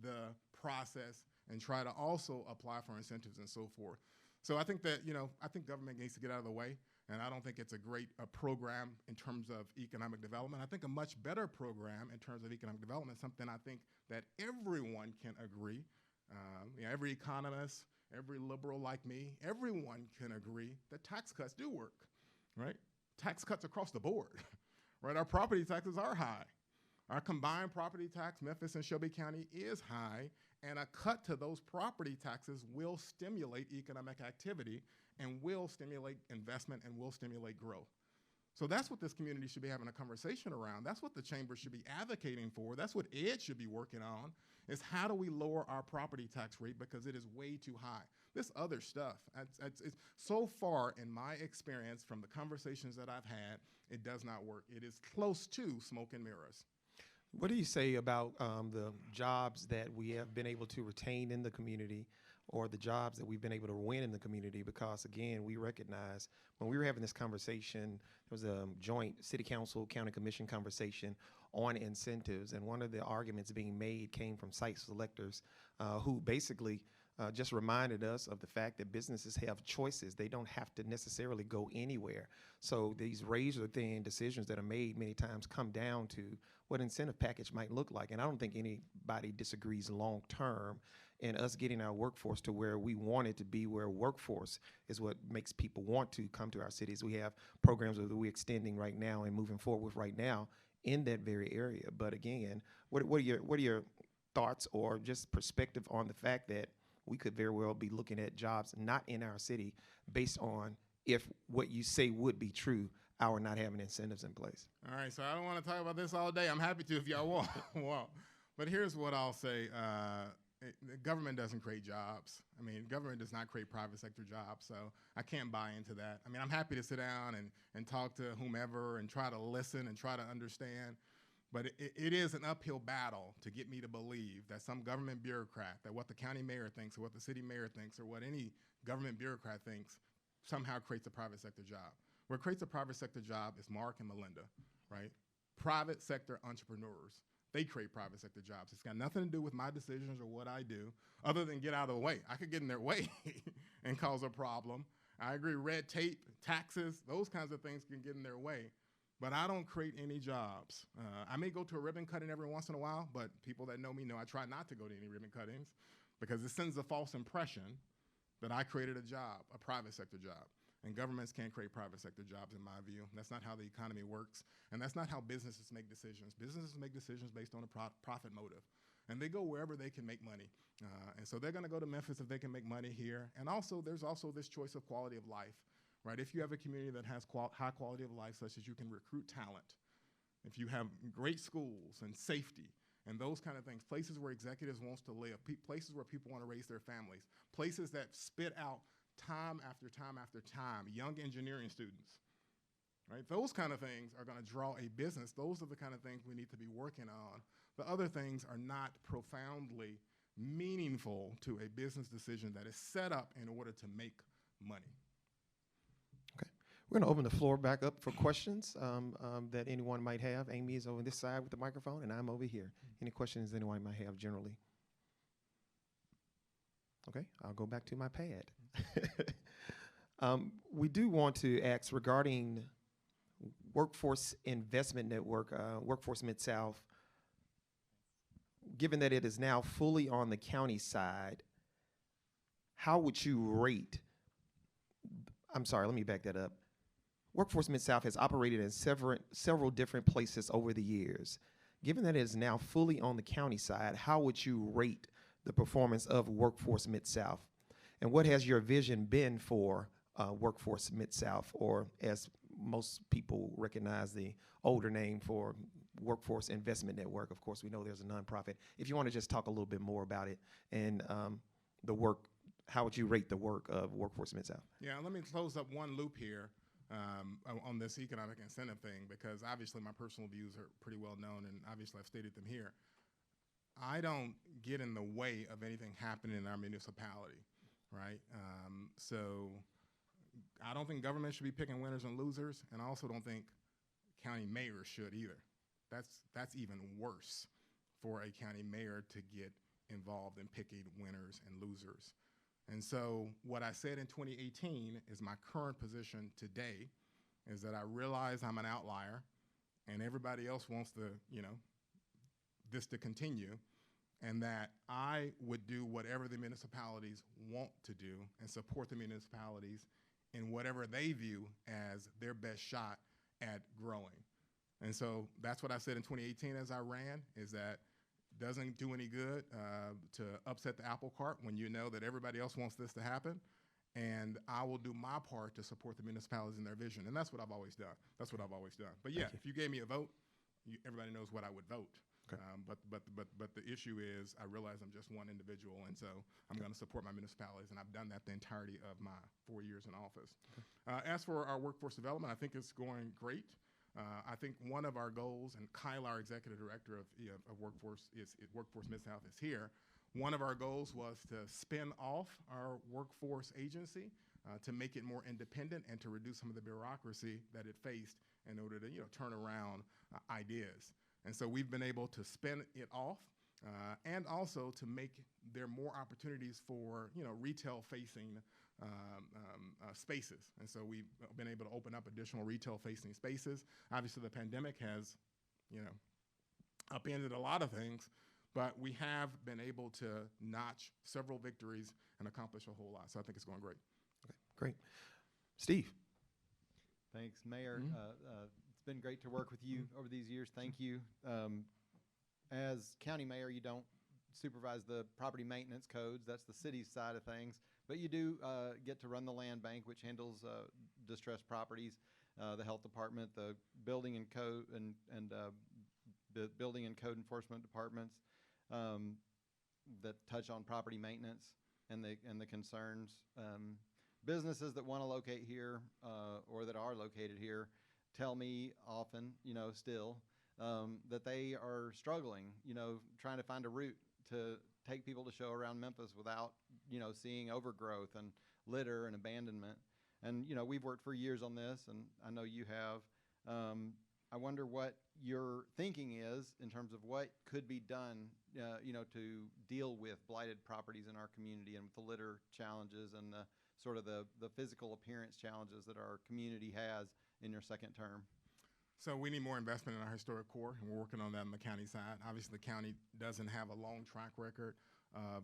S17: the process and try to also apply for incentives and so forth. So I think that, I think government needs to get out of the way, and I don't think it's a great program in terms of economic development. I think a much better program in terms of economic development, something I think that everyone can agree. Every economist, every liberal like me, everyone can agree that tax cuts do work, right? Tax cuts across the board, right? Our property taxes are high. Our combined property tax, Memphis and Shelby County, is high, and a cut to those property taxes will stimulate economic activity and will stimulate investment and will stimulate growth. So that's what this community should be having a conversation around. That's what the chamber should be advocating for. That's what Ed should be working on, is how do we lower our property tax rate because it is way too high. This other stuff, it's so far in my experience from the conversations that I've had, it does not work. It is close to smoke and mirrors.
S4: What do you say about the jobs that we have been able to retain in the community or the jobs that we've been able to win in the community? Because, again, we recognize when we were having this conversation, there was a joint city council, county commission conversation on incentives, and one of the arguments being made came from site selectors who basically just reminded us of the fact that businesses have choices. They don't have to necessarily go anywhere. So these razor-thin decisions that are made many times come down to what incentive package might look like. And I don't think anybody disagrees long-term in us getting our workforce to where we want it to be, where workforce is what makes people want to come to our cities. We have programs that we're extending right now and moving forward with right now in that very area. But again, what are your thoughts or just perspective on the fact that we could very well be looking at jobs not in our city based on if what you say would be true, our not having incentives in place?
S17: All right, so I don't want to talk about this all day. I'm happy to if y'all want. But here's what I'll say. The government doesn't create jobs. I mean, government does not create private sector jobs, so I can't buy into that. I mean, I'm happy to sit down and talk to whomever and try to listen and try to understand. But it is an uphill battle to get me to believe that some government bureaucrat, that what the county mayor thinks or what the city mayor thinks or what any government bureaucrat thinks somehow creates a private sector job. What creates a private sector job is Mark and Melinda, right? Private sector entrepreneurs. They create private sector jobs. It's got nothing to do with my decisions or what I do other than get out of the way. I could get in their way and cause a problem. I agree, red tape, taxes, those kinds of things can get in their way. but I don't create any jobs. I may go to a ribbon cutting every once in a while, but people that know me know I try not to go to any ribbon cuttings because it sends a false impression that I created a job, a private sector job. And governments can't create private sector jobs, in my view. That's not how the economy works, and that's not how businesses make decisions. Businesses make decisions based on a profit motive, and they go wherever they can make money. And so they're going to go to Memphis if they can make money here. And also, there's also this choice of quality of life, right? If you have a community that has high quality of life, such as you can recruit talent, if you have great schools and safety, and those kind of things, places where executives want to live, places where people want to raise their families, places that spit out time after time after time, young engineering students, right? Those kind of things are going to draw a business. Those are the kind of things we need to be working on. The other things are not profoundly meaningful to a business decision that is set up in order to make money.
S4: Okay. We're going to open the floor back up for questions that anyone might have. Amy is over this side with the microphone, and I'm over here. Any questions anyone might have generally? Okay, I'll go back to my pad. We do want to ask regarding Workforce Investment Network, Workforce Mid-South, given that it is now fully on the county side, how would you rate, I'm sorry, let me back that up. Workforce Mid-South has operated in several different places over the years. Given that it is now fully on the county side, how would you rate the performance of Workforce Mid-South? And what has your vision been for Workforce Mid-South, or as most people recognize the older name for Workforce Investment Network? Of course, we know there's a nonprofit. If you want to just talk a little bit more about it and the work, how would you rate the work of Workforce Mid-South?
S17: Yeah, let me close up one loop here on this economic incentive thing, because obviously my personal views are pretty well known, and obviously I've stated them here. I don't get in the way of anything happening in our municipality, right? So I don't think government should be picking winners and losers, and I also don't think county mayors should either. That's even worse for a county mayor to get involved in picking winners and losers. And so what I said in 2018 is my current position today, is that I realize I'm an outlier and everybody else wants to, this to continue, and that I would do whatever the municipalities want to do and support the municipalities in whatever they view as their best shot at growing. And so that's what I said in 2018 as I ran, is that it doesn't do any good to upset the apple cart when you know that everybody else wants this to happen. And I will do my part to support the municipalities in their vision. And that's what I've always done. That's what I've always done. But yeah, if you gave me a vote, everybody knows what I would vote. Okay. But the issue is I realize I'm just one individual, and so I'm going to support my municipalities, and I've done that the entirety of my 4 years in office. Okay. As for our workforce development, I think it's going great. I think one of our goals, and Kyle, our executive director of Workforce Mid-South, is here. One of our goals was to spin off our workforce agency to make it more independent and to reduce some of the bureaucracy that it faced in order to turn around ideas. And so we've been able to spin it off and also to make there more opportunities for retail-facing spaces. And so we've been able to open up additional retail-facing spaces. Obviously, the pandemic has upended a lot of things, but we have been able to notch several victories and accomplish a whole lot. So I think it's going great.
S4: Okay, great. Steve.
S16: Thanks, Mayor. It's been great to work with you over these years. Thank you. As county mayor, you don't supervise the property maintenance codes. That's the city's side of things. But you do get to run the land bank, which handles distressed properties, the health department, the building and code and the building and code enforcement departments that touch on property maintenance and the concerns. Businesses that want to locate here or that are located here tell me often, still, that they are struggling, trying to find a route to take people to show around Memphis without, seeing overgrowth and litter and abandonment. And, we've worked for years on this, and I know you have. I wonder what your thinking is in terms of what could be done, to deal with blighted properties in our community and with the litter challenges and the sort of the physical appearance challenges that our community has in your second term.
S17: So we need more investment in our historic core, and we're working on that on the county side. Obviously, the county doesn't have a long track record of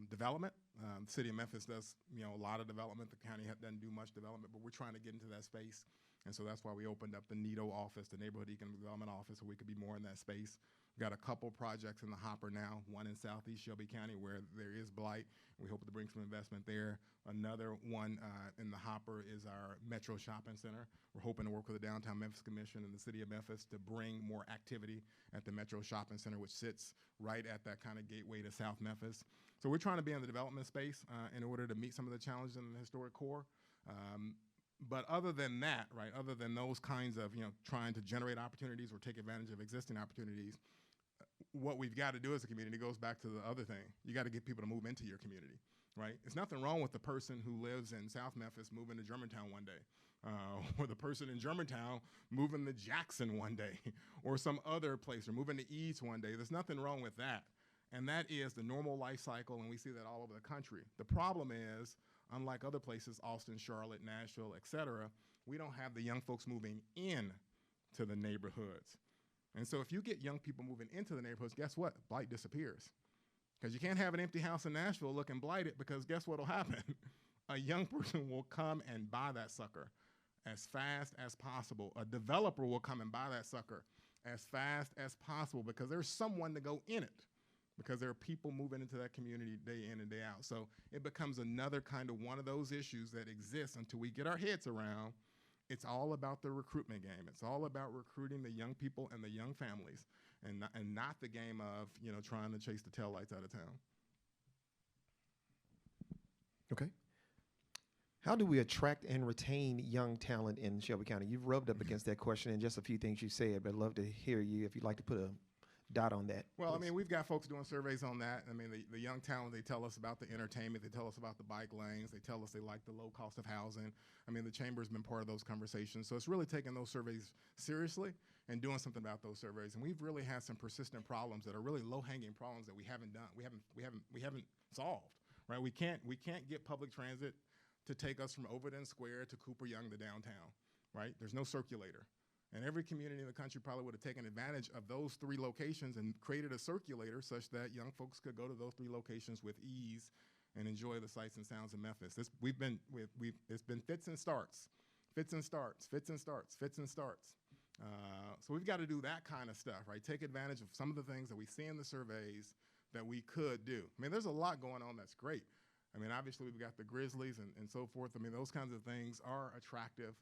S17: development. The city of Memphis does, a lot of development. The county doesn't do much development, but we're trying to get into that space. And so that's why we opened up the NEDO office, the Neighborhood Economic Development Office, so we could be more in that space. We've got a couple projects in the hopper now, one in Southeast Shelby County where there is blight. We hope to bring some investment there. Another one in the hopper is our Metro Shopping Center. We're hoping to work with the Downtown Memphis Commission and the City of Memphis to bring more activity at the Metro Shopping Center, which sits right at that kind of gateway to South Memphis. So we're trying to be in the development space in order to meet some of the challenges in the historic core. But other than that, right, other than those kinds of, trying to generate opportunities or take advantage of existing opportunities, what we've got to do as a community goes back to the other thing. You got to get people to move into your community, right? There's nothing wrong with the person who lives in South Memphis moving to Germantown one day, or the person in Germantown moving to Jackson one day, or some other place, or moving to East one day. There's nothing wrong with that. And that is the normal life cycle, and we see that all over the country. The problem is, unlike other places, Austin, Charlotte, Nashville, et cetera, we don't have the young folks moving in to the neighborhoods. And so if you get young people moving into the neighborhoods, guess what? Blight disappears. Because you can't have an empty house in Nashville looking blighted, because guess what will happen? A young person will come and buy that sucker as fast as possible. A developer will come and buy that sucker as fast as possible because there's someone to go in it, because there are people moving into that community day in and day out. So it becomes another kind of one of those issues that exists until we get our heads around. It's all about the recruitment game. It's all about recruiting the young people and the young families, and not the game of, trying to chase the taillights out of town.
S4: Okay. How do we attract and retain young talent in Shelby County? You've rubbed up against that question in just a few things you said, but I'd love to hear you if you'd like to put a dot on that.
S17: Well,
S4: please.
S17: I mean, we've got folks doing surveys on that. I mean, the young talent, they tell us about the entertainment. They tell us about the bike lanes. They tell us they like the low cost of housing. I mean, the chamber's been part of those conversations. So it's really taking those surveys seriously and doing something about those surveys. And we've really had some persistent problems that are really low-hanging problems that we haven't done. We haven't solved, right? We can't get public transit to take us from Overton Square to Cooper Young to downtown, right? There's no circulator. And every community in the country probably would have taken advantage of those 3 locations and created a circulator such that young folks could go to those 3 locations with ease and enjoy the sights and sounds of Memphis. It's been fits and starts, fits and starts, fits and starts, fits and starts. So we've got to do that kind of stuff, right? Take advantage of some of the things that we see in the surveys that we could do. I mean, there's a lot going on that's great. I mean, obviously we've got the Grizzlies and so forth. I mean, those kinds of things are attractive.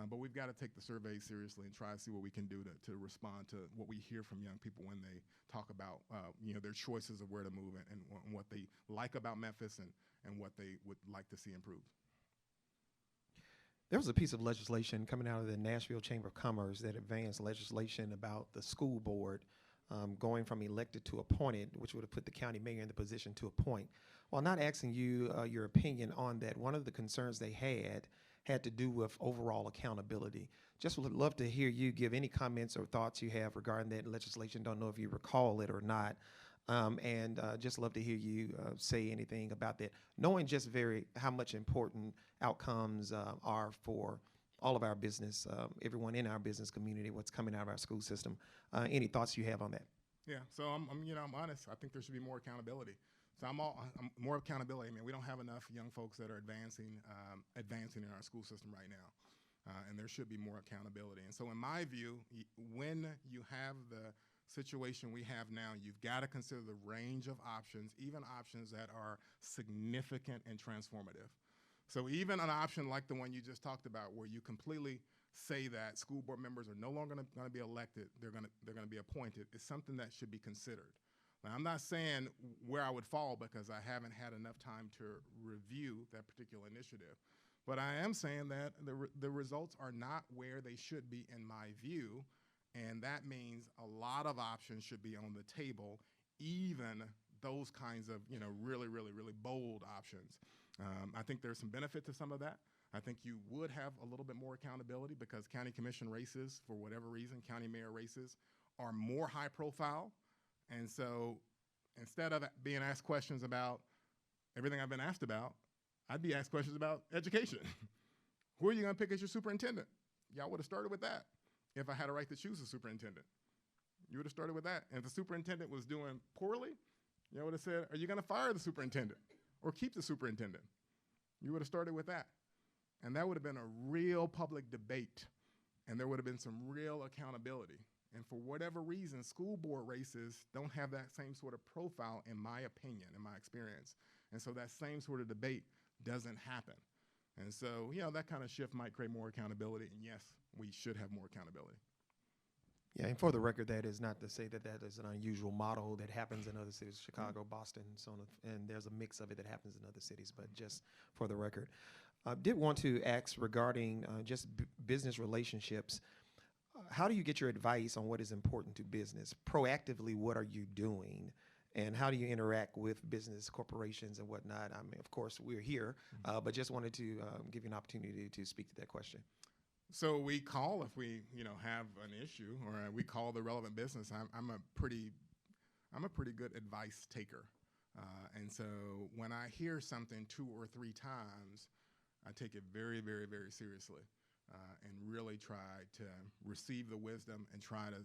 S17: But we've got to take the survey seriously and try to see what we can do to respond to what we hear from young people when they talk about their choices of where to move and what they like about Memphis and what they would like to see improved.
S4: There was a piece of legislation coming out of the Nashville Chamber of Commerce that advanced legislation about the school board going from elected to appointed, which would have put the county mayor in the position to appoint. While not asking you your opinion on that, one of the concerns they had to do with overall accountability. Just would love to hear you give any comments or thoughts you have regarding that legislation. Don't know if you recall it or not. And just love to hear you say anything about that, knowing just how much important outcomes are for all of our business, everyone in our business community, what's coming out of our school system. Any thoughts you have on that?
S17: Yeah, so I'm honest. I think there should be more accountability. So I'm more accountability. I mean, we don't have enough young folks that are advancing in our school system right now, and there should be more accountability. And so in my view, when you have the situation we have now, you've got to consider the range of options, even options that are significant and transformative. So even an option like the one you just talked about, where you completely say that school board members are no longer going to be elected, they're going to be appointed, is something that should be considered. Now, I'm not saying where I would fall because I haven't had enough time to review that particular initiative, but I am saying that the results are not where they should be in my view, and that means a lot of options should be on the table, even those kinds of really, really, really bold options. I think there's some benefit to some of that. I think you would have a little bit more accountability because county commission races, for whatever reason, county mayor races are more high profile. And so instead of being asked questions about everything I've been asked about, I'd be asked questions about education. Who are you going to pick as your superintendent? Y'all would have started with that. if I had a right to choose a superintendent? You would have started with that. And if the superintendent was doing poorly, you would have said, are you going to fire the superintendent or keep the superintendent? You would have started with that. And that would have been a real public debate, and there would have been some real accountability. And for whatever reason, school board races don't have that same sort of profile, in my opinion, in my experience. And so that same sort of debate doesn't happen. And so, that kind of shift might create more accountability. And yes, we should have more accountability.
S4: Yeah, and for the record, that is not to say that that is an unusual model that happens in other cities, Chicago, Boston, and so on. And there's a mix of it that happens in other cities, but just for the record. I did want to ask regarding just business relationships. How do you get your advice on what is important to business? Proactively, what are you doing? And how do you interact with business corporations and whatnot? I mean, of course, we're here, but just wanted to give you an opportunity to speak to that question.
S17: So we call if we, have an issue, or we call the relevant business. I'm a pretty good advice taker, and so when I hear something 2 or 3 times, I take it very, very, very seriously, and really try to receive the wisdom and try to,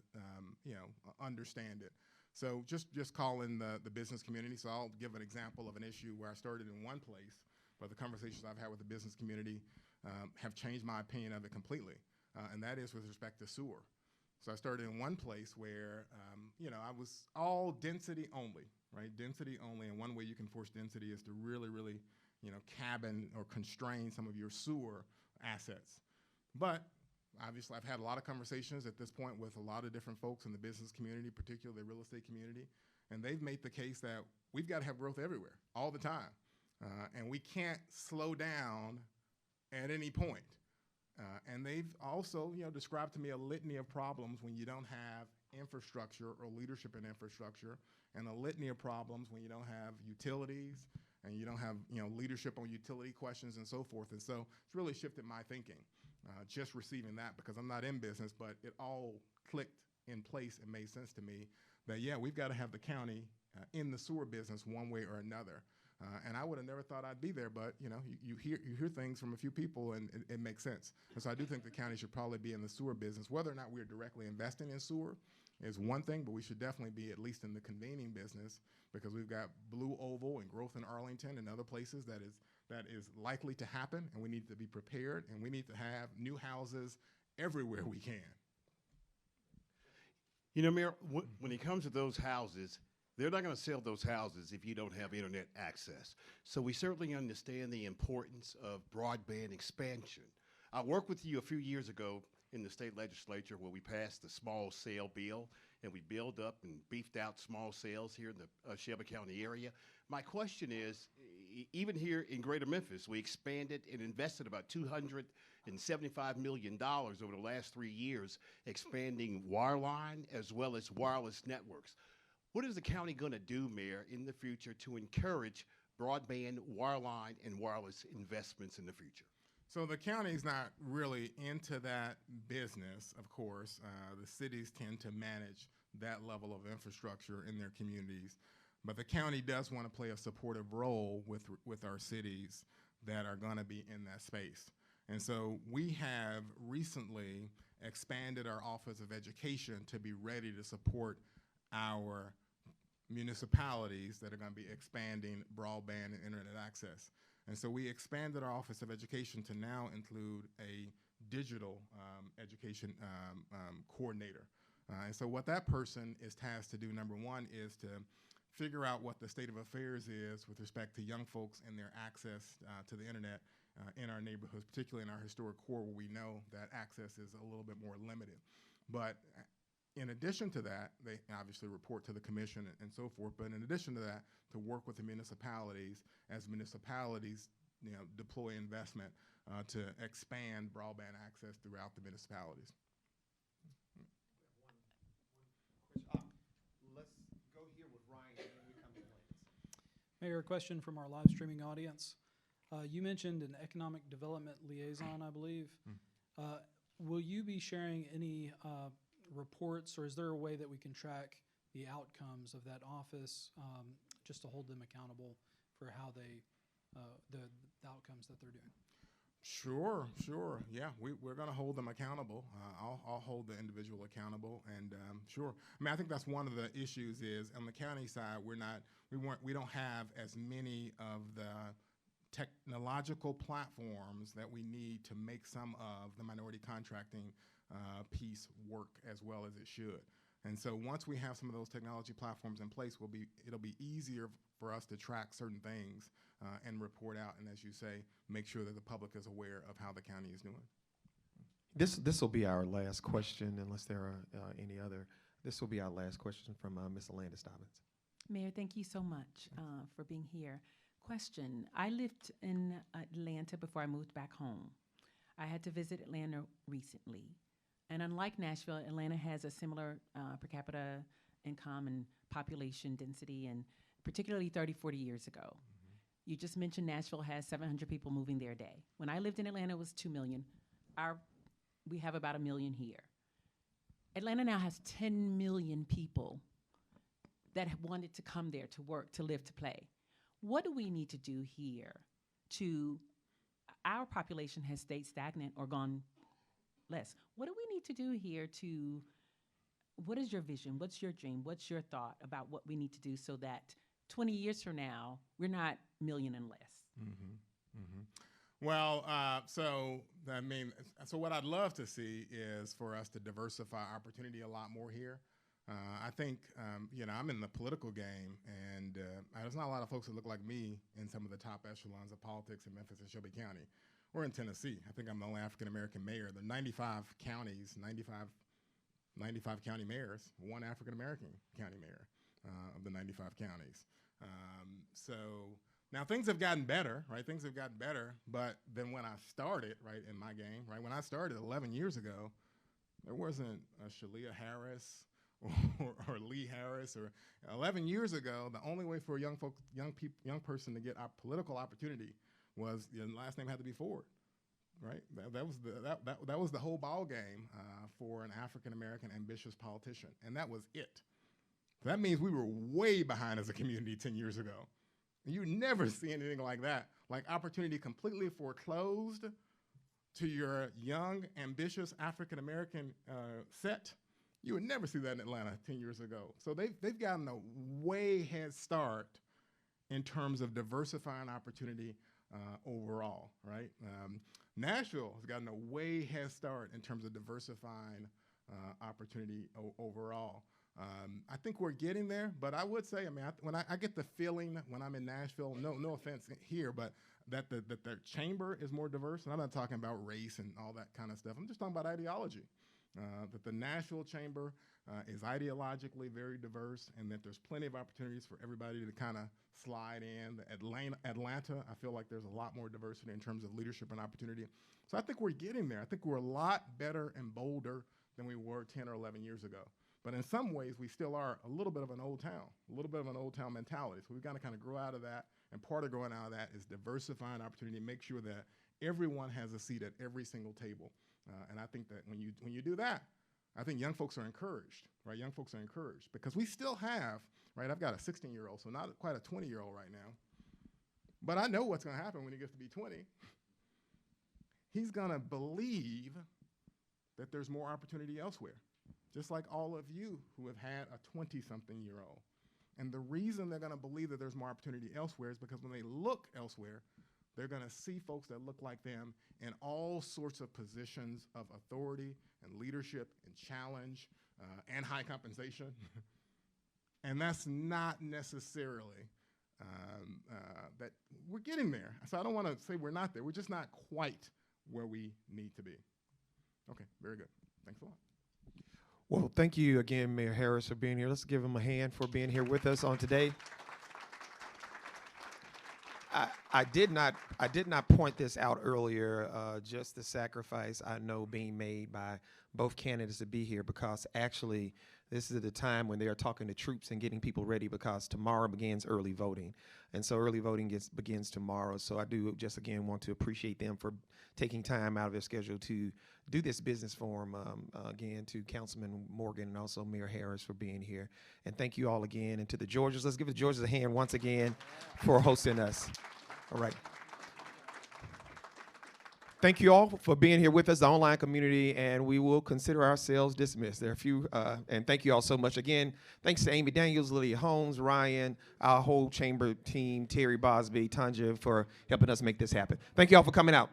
S17: understand it. So just call in the business community. So I'll give an example of an issue where I started in one place, but the conversations I've had with the business community have changed my opinion of it completely, and that is with respect to sewer. So I started in one place where, I was all density only, right? Density only, and one way you can force density is to really, really, cabin or constrain some of your sewer assets. But obviously, I've had a lot of conversations at this point with a lot of different folks in the business community, particularly the real estate community, and they've made the case that we've got to have growth everywhere, all the time, and we can't slow down at any point. And they've also, described to me a litany of problems when you don't have infrastructure or leadership in infrastructure, and a litany of problems when you don't have utilities and you don't have, leadership on utility questions and so forth. And so it's really shifted my thinking, just receiving that, because I'm not in business, but it all clicked in place and made sense to me that, yeah, we've got to have the county in the sewer business one way or another. And I would have never thought I'd be there, but you hear things from a few people, and it makes sense. And so I do think the county should probably be in the sewer business. Whether or not we're directly investing in sewer is one thing, but we should definitely be at least in the convening business, because we've got Blue Oval and growth in Arlington and other places that is likely to happen, and we need to be prepared, and we need to have new houses everywhere we can.
S19: Mayor, when it comes to those houses, they're not going to sell those houses if you don't have internet access. So we certainly understand the importance of broadband expansion. I worked with you a few years ago in the state legislature where we passed the small cell bill, and we built up and beefed out small cells here in the Shelby County area. My question is, even here in Greater Memphis, we expanded and invested about $275 million over the last 3 years, expanding wireline as well as wireless networks. What is the county going to do, Mayor, in the future to encourage broadband, wireline, and wireless investments in the future?
S17: So the county's not really into that business, of course. The cities tend to manage that level of infrastructure in their communities. But the county does want to play a supportive role with our cities that are going to be in that space. And so we have recently expanded our Office of Education to be ready to support our municipalities that are going to be expanding broadband and internet access. And so we expanded our Office of Education to now include a digital education coordinator. And so what that person is tasked to do, number one, is to figure out what the state of affairs is with respect to young folks and their access to the internet in our neighborhoods, particularly in our historic core, where we know that access is a little bit more limited. But in addition to that, they obviously report to the commission and so forth, but in addition to that, to work with the municipalities as municipalities deploy investment to expand broadband access throughout the municipalities.
S7: Let's go here with Ryan, and then we come to Lance.
S15: Mayor, a question from our live streaming audience. You mentioned an economic development liaison, I believe. Will you be sharing any reports, or is there a way that we can track the outcomes of that office, just to hold them accountable for how they, the outcomes that they're doing?
S17: Sure. Yeah, we're going to hold them accountable. I'll hold the individual accountable, and sure. I mean, I think that's one of the issues is on the county side, we don't have as many of the technological platforms that we need to make some of the minority contracting piece work as well as it should. And so once we have some of those technology platforms in place, it'll be easier for us to track certain things and report out, and as you say, make sure that the public is aware of how the county is doing.
S4: This will be our last question, unless there are any other. This will be our last question from Ms. Alanda Stobbins.
S12: Mayor, thank you so much for being here. Question, I lived in Atlanta before I moved back home. I had to visit Atlanta recently. And unlike Nashville, Atlanta has a similar per capita income and population density, and particularly 30, 40 years ago. Mm-hmm. You just mentioned Nashville has 700 people moving there a day. When I lived in Atlanta, it was 2 million. We have about 1 million here. Atlanta now has 10 million people that have wanted to come there to work, to live, to play. What do we need to do here our population has stayed stagnant or gone less. What do we need to do here what is your vision? What's your dream? What's your thought about what we need to do so that 20 years from now, we're not million and less?
S17: Mm-hmm. Mm-hmm. Well, so what I'd love to see is for us to diversify opportunity a lot more here. I think, I'm in the political game, and there's not a lot of folks that look like me in some of the top echelons of politics in Memphis and Shelby County. We're in Tennessee. I think I'm the only African-American mayor. There are 95 counties, 95 county mayors, one African-American county mayor of the 95 counties. So now things have gotten better, right? Things have gotten better, but then when I started, right, in my game, right, when I started 11 years ago, there wasn't a Shalia Harris or Lee Harris, or 11 years ago, the only way for a young person to get a political opportunity was the last name had to be Ford, right? That was the whole ball game for an African American ambitious politician, and that was it. So that means we were way behind as a community 10 years ago. And you never see anything like that, like opportunity completely foreclosed to your young, ambitious African American set. You would never see that in Atlanta 10 years ago. So they've gotten a way head start in terms of diversifying opportunity overall, right? Nashville has gotten a way head start in terms of diversifying opportunity overall. I think we're getting there, but I would say, when I get the feeling when I'm in Nashville, no offense here, but that their chamber is more diverse, and I'm not talking about race and all that kind of stuff. I'm just talking about ideology. That the Nashville Chamber is ideologically very diverse, and that there's plenty of opportunities for everybody to kind of slide in. Atlanta, I feel like there's a lot more diversity in terms of leadership and opportunity. So I think we're getting there. I think we're a lot better and bolder than we were 10 or 11 years ago. But in some ways, we still are a little bit of an old town mentality. So we've got to kind of grow out of that, and part of growing out of that is diversifying opportunity, make sure that everyone has a seat at every single table. And I think that when you do that, I think young folks are encouraged, right? Young folks are encouraged because we still have, right? I've got a 16-year-old, so not quite a 20-year-old right now. But I know what's going to happen when he gets to be 20. He's going to believe that there's more opportunity elsewhere, just like all of you who have had a 20-something-year-old. And the reason they're going to believe that there's more opportunity elsewhere is because when they look elsewhere, they're going to see folks that look like them in all sorts of positions of authority and leadership and challenge and high compensation. And that's not necessarily that we're getting there. So I don't want to say we're not there. We're just not quite where we need to be. Okay, very good. Thanks a lot.
S4: Well, thank you again, Mayor Harris, for being here. Let's give him a hand for being here with us on today. I did not point this out earlier, just the sacrifice I know being made by both candidates to be here, because actually this is the time when they are talking to troops and getting people ready, because tomorrow begins early voting. And so early voting begins tomorrow. So I do just again want to appreciate them for taking time out of their schedule to do this business forum. Again, to Councilman Morgan and also Mayor Harris for being here. And thank you all again. And to the Georgias, let's give the Georgias a hand once again for hosting us. All right. Thank you all for being here with us, the online community, and we will consider ourselves dismissed. There are a few, and thank you all so much. Again, thanks to Amy Daniels, Lily Holmes, Ryan, our whole chamber team, Terry Bosby, Tanja, for helping us make this happen. Thank you all for coming out.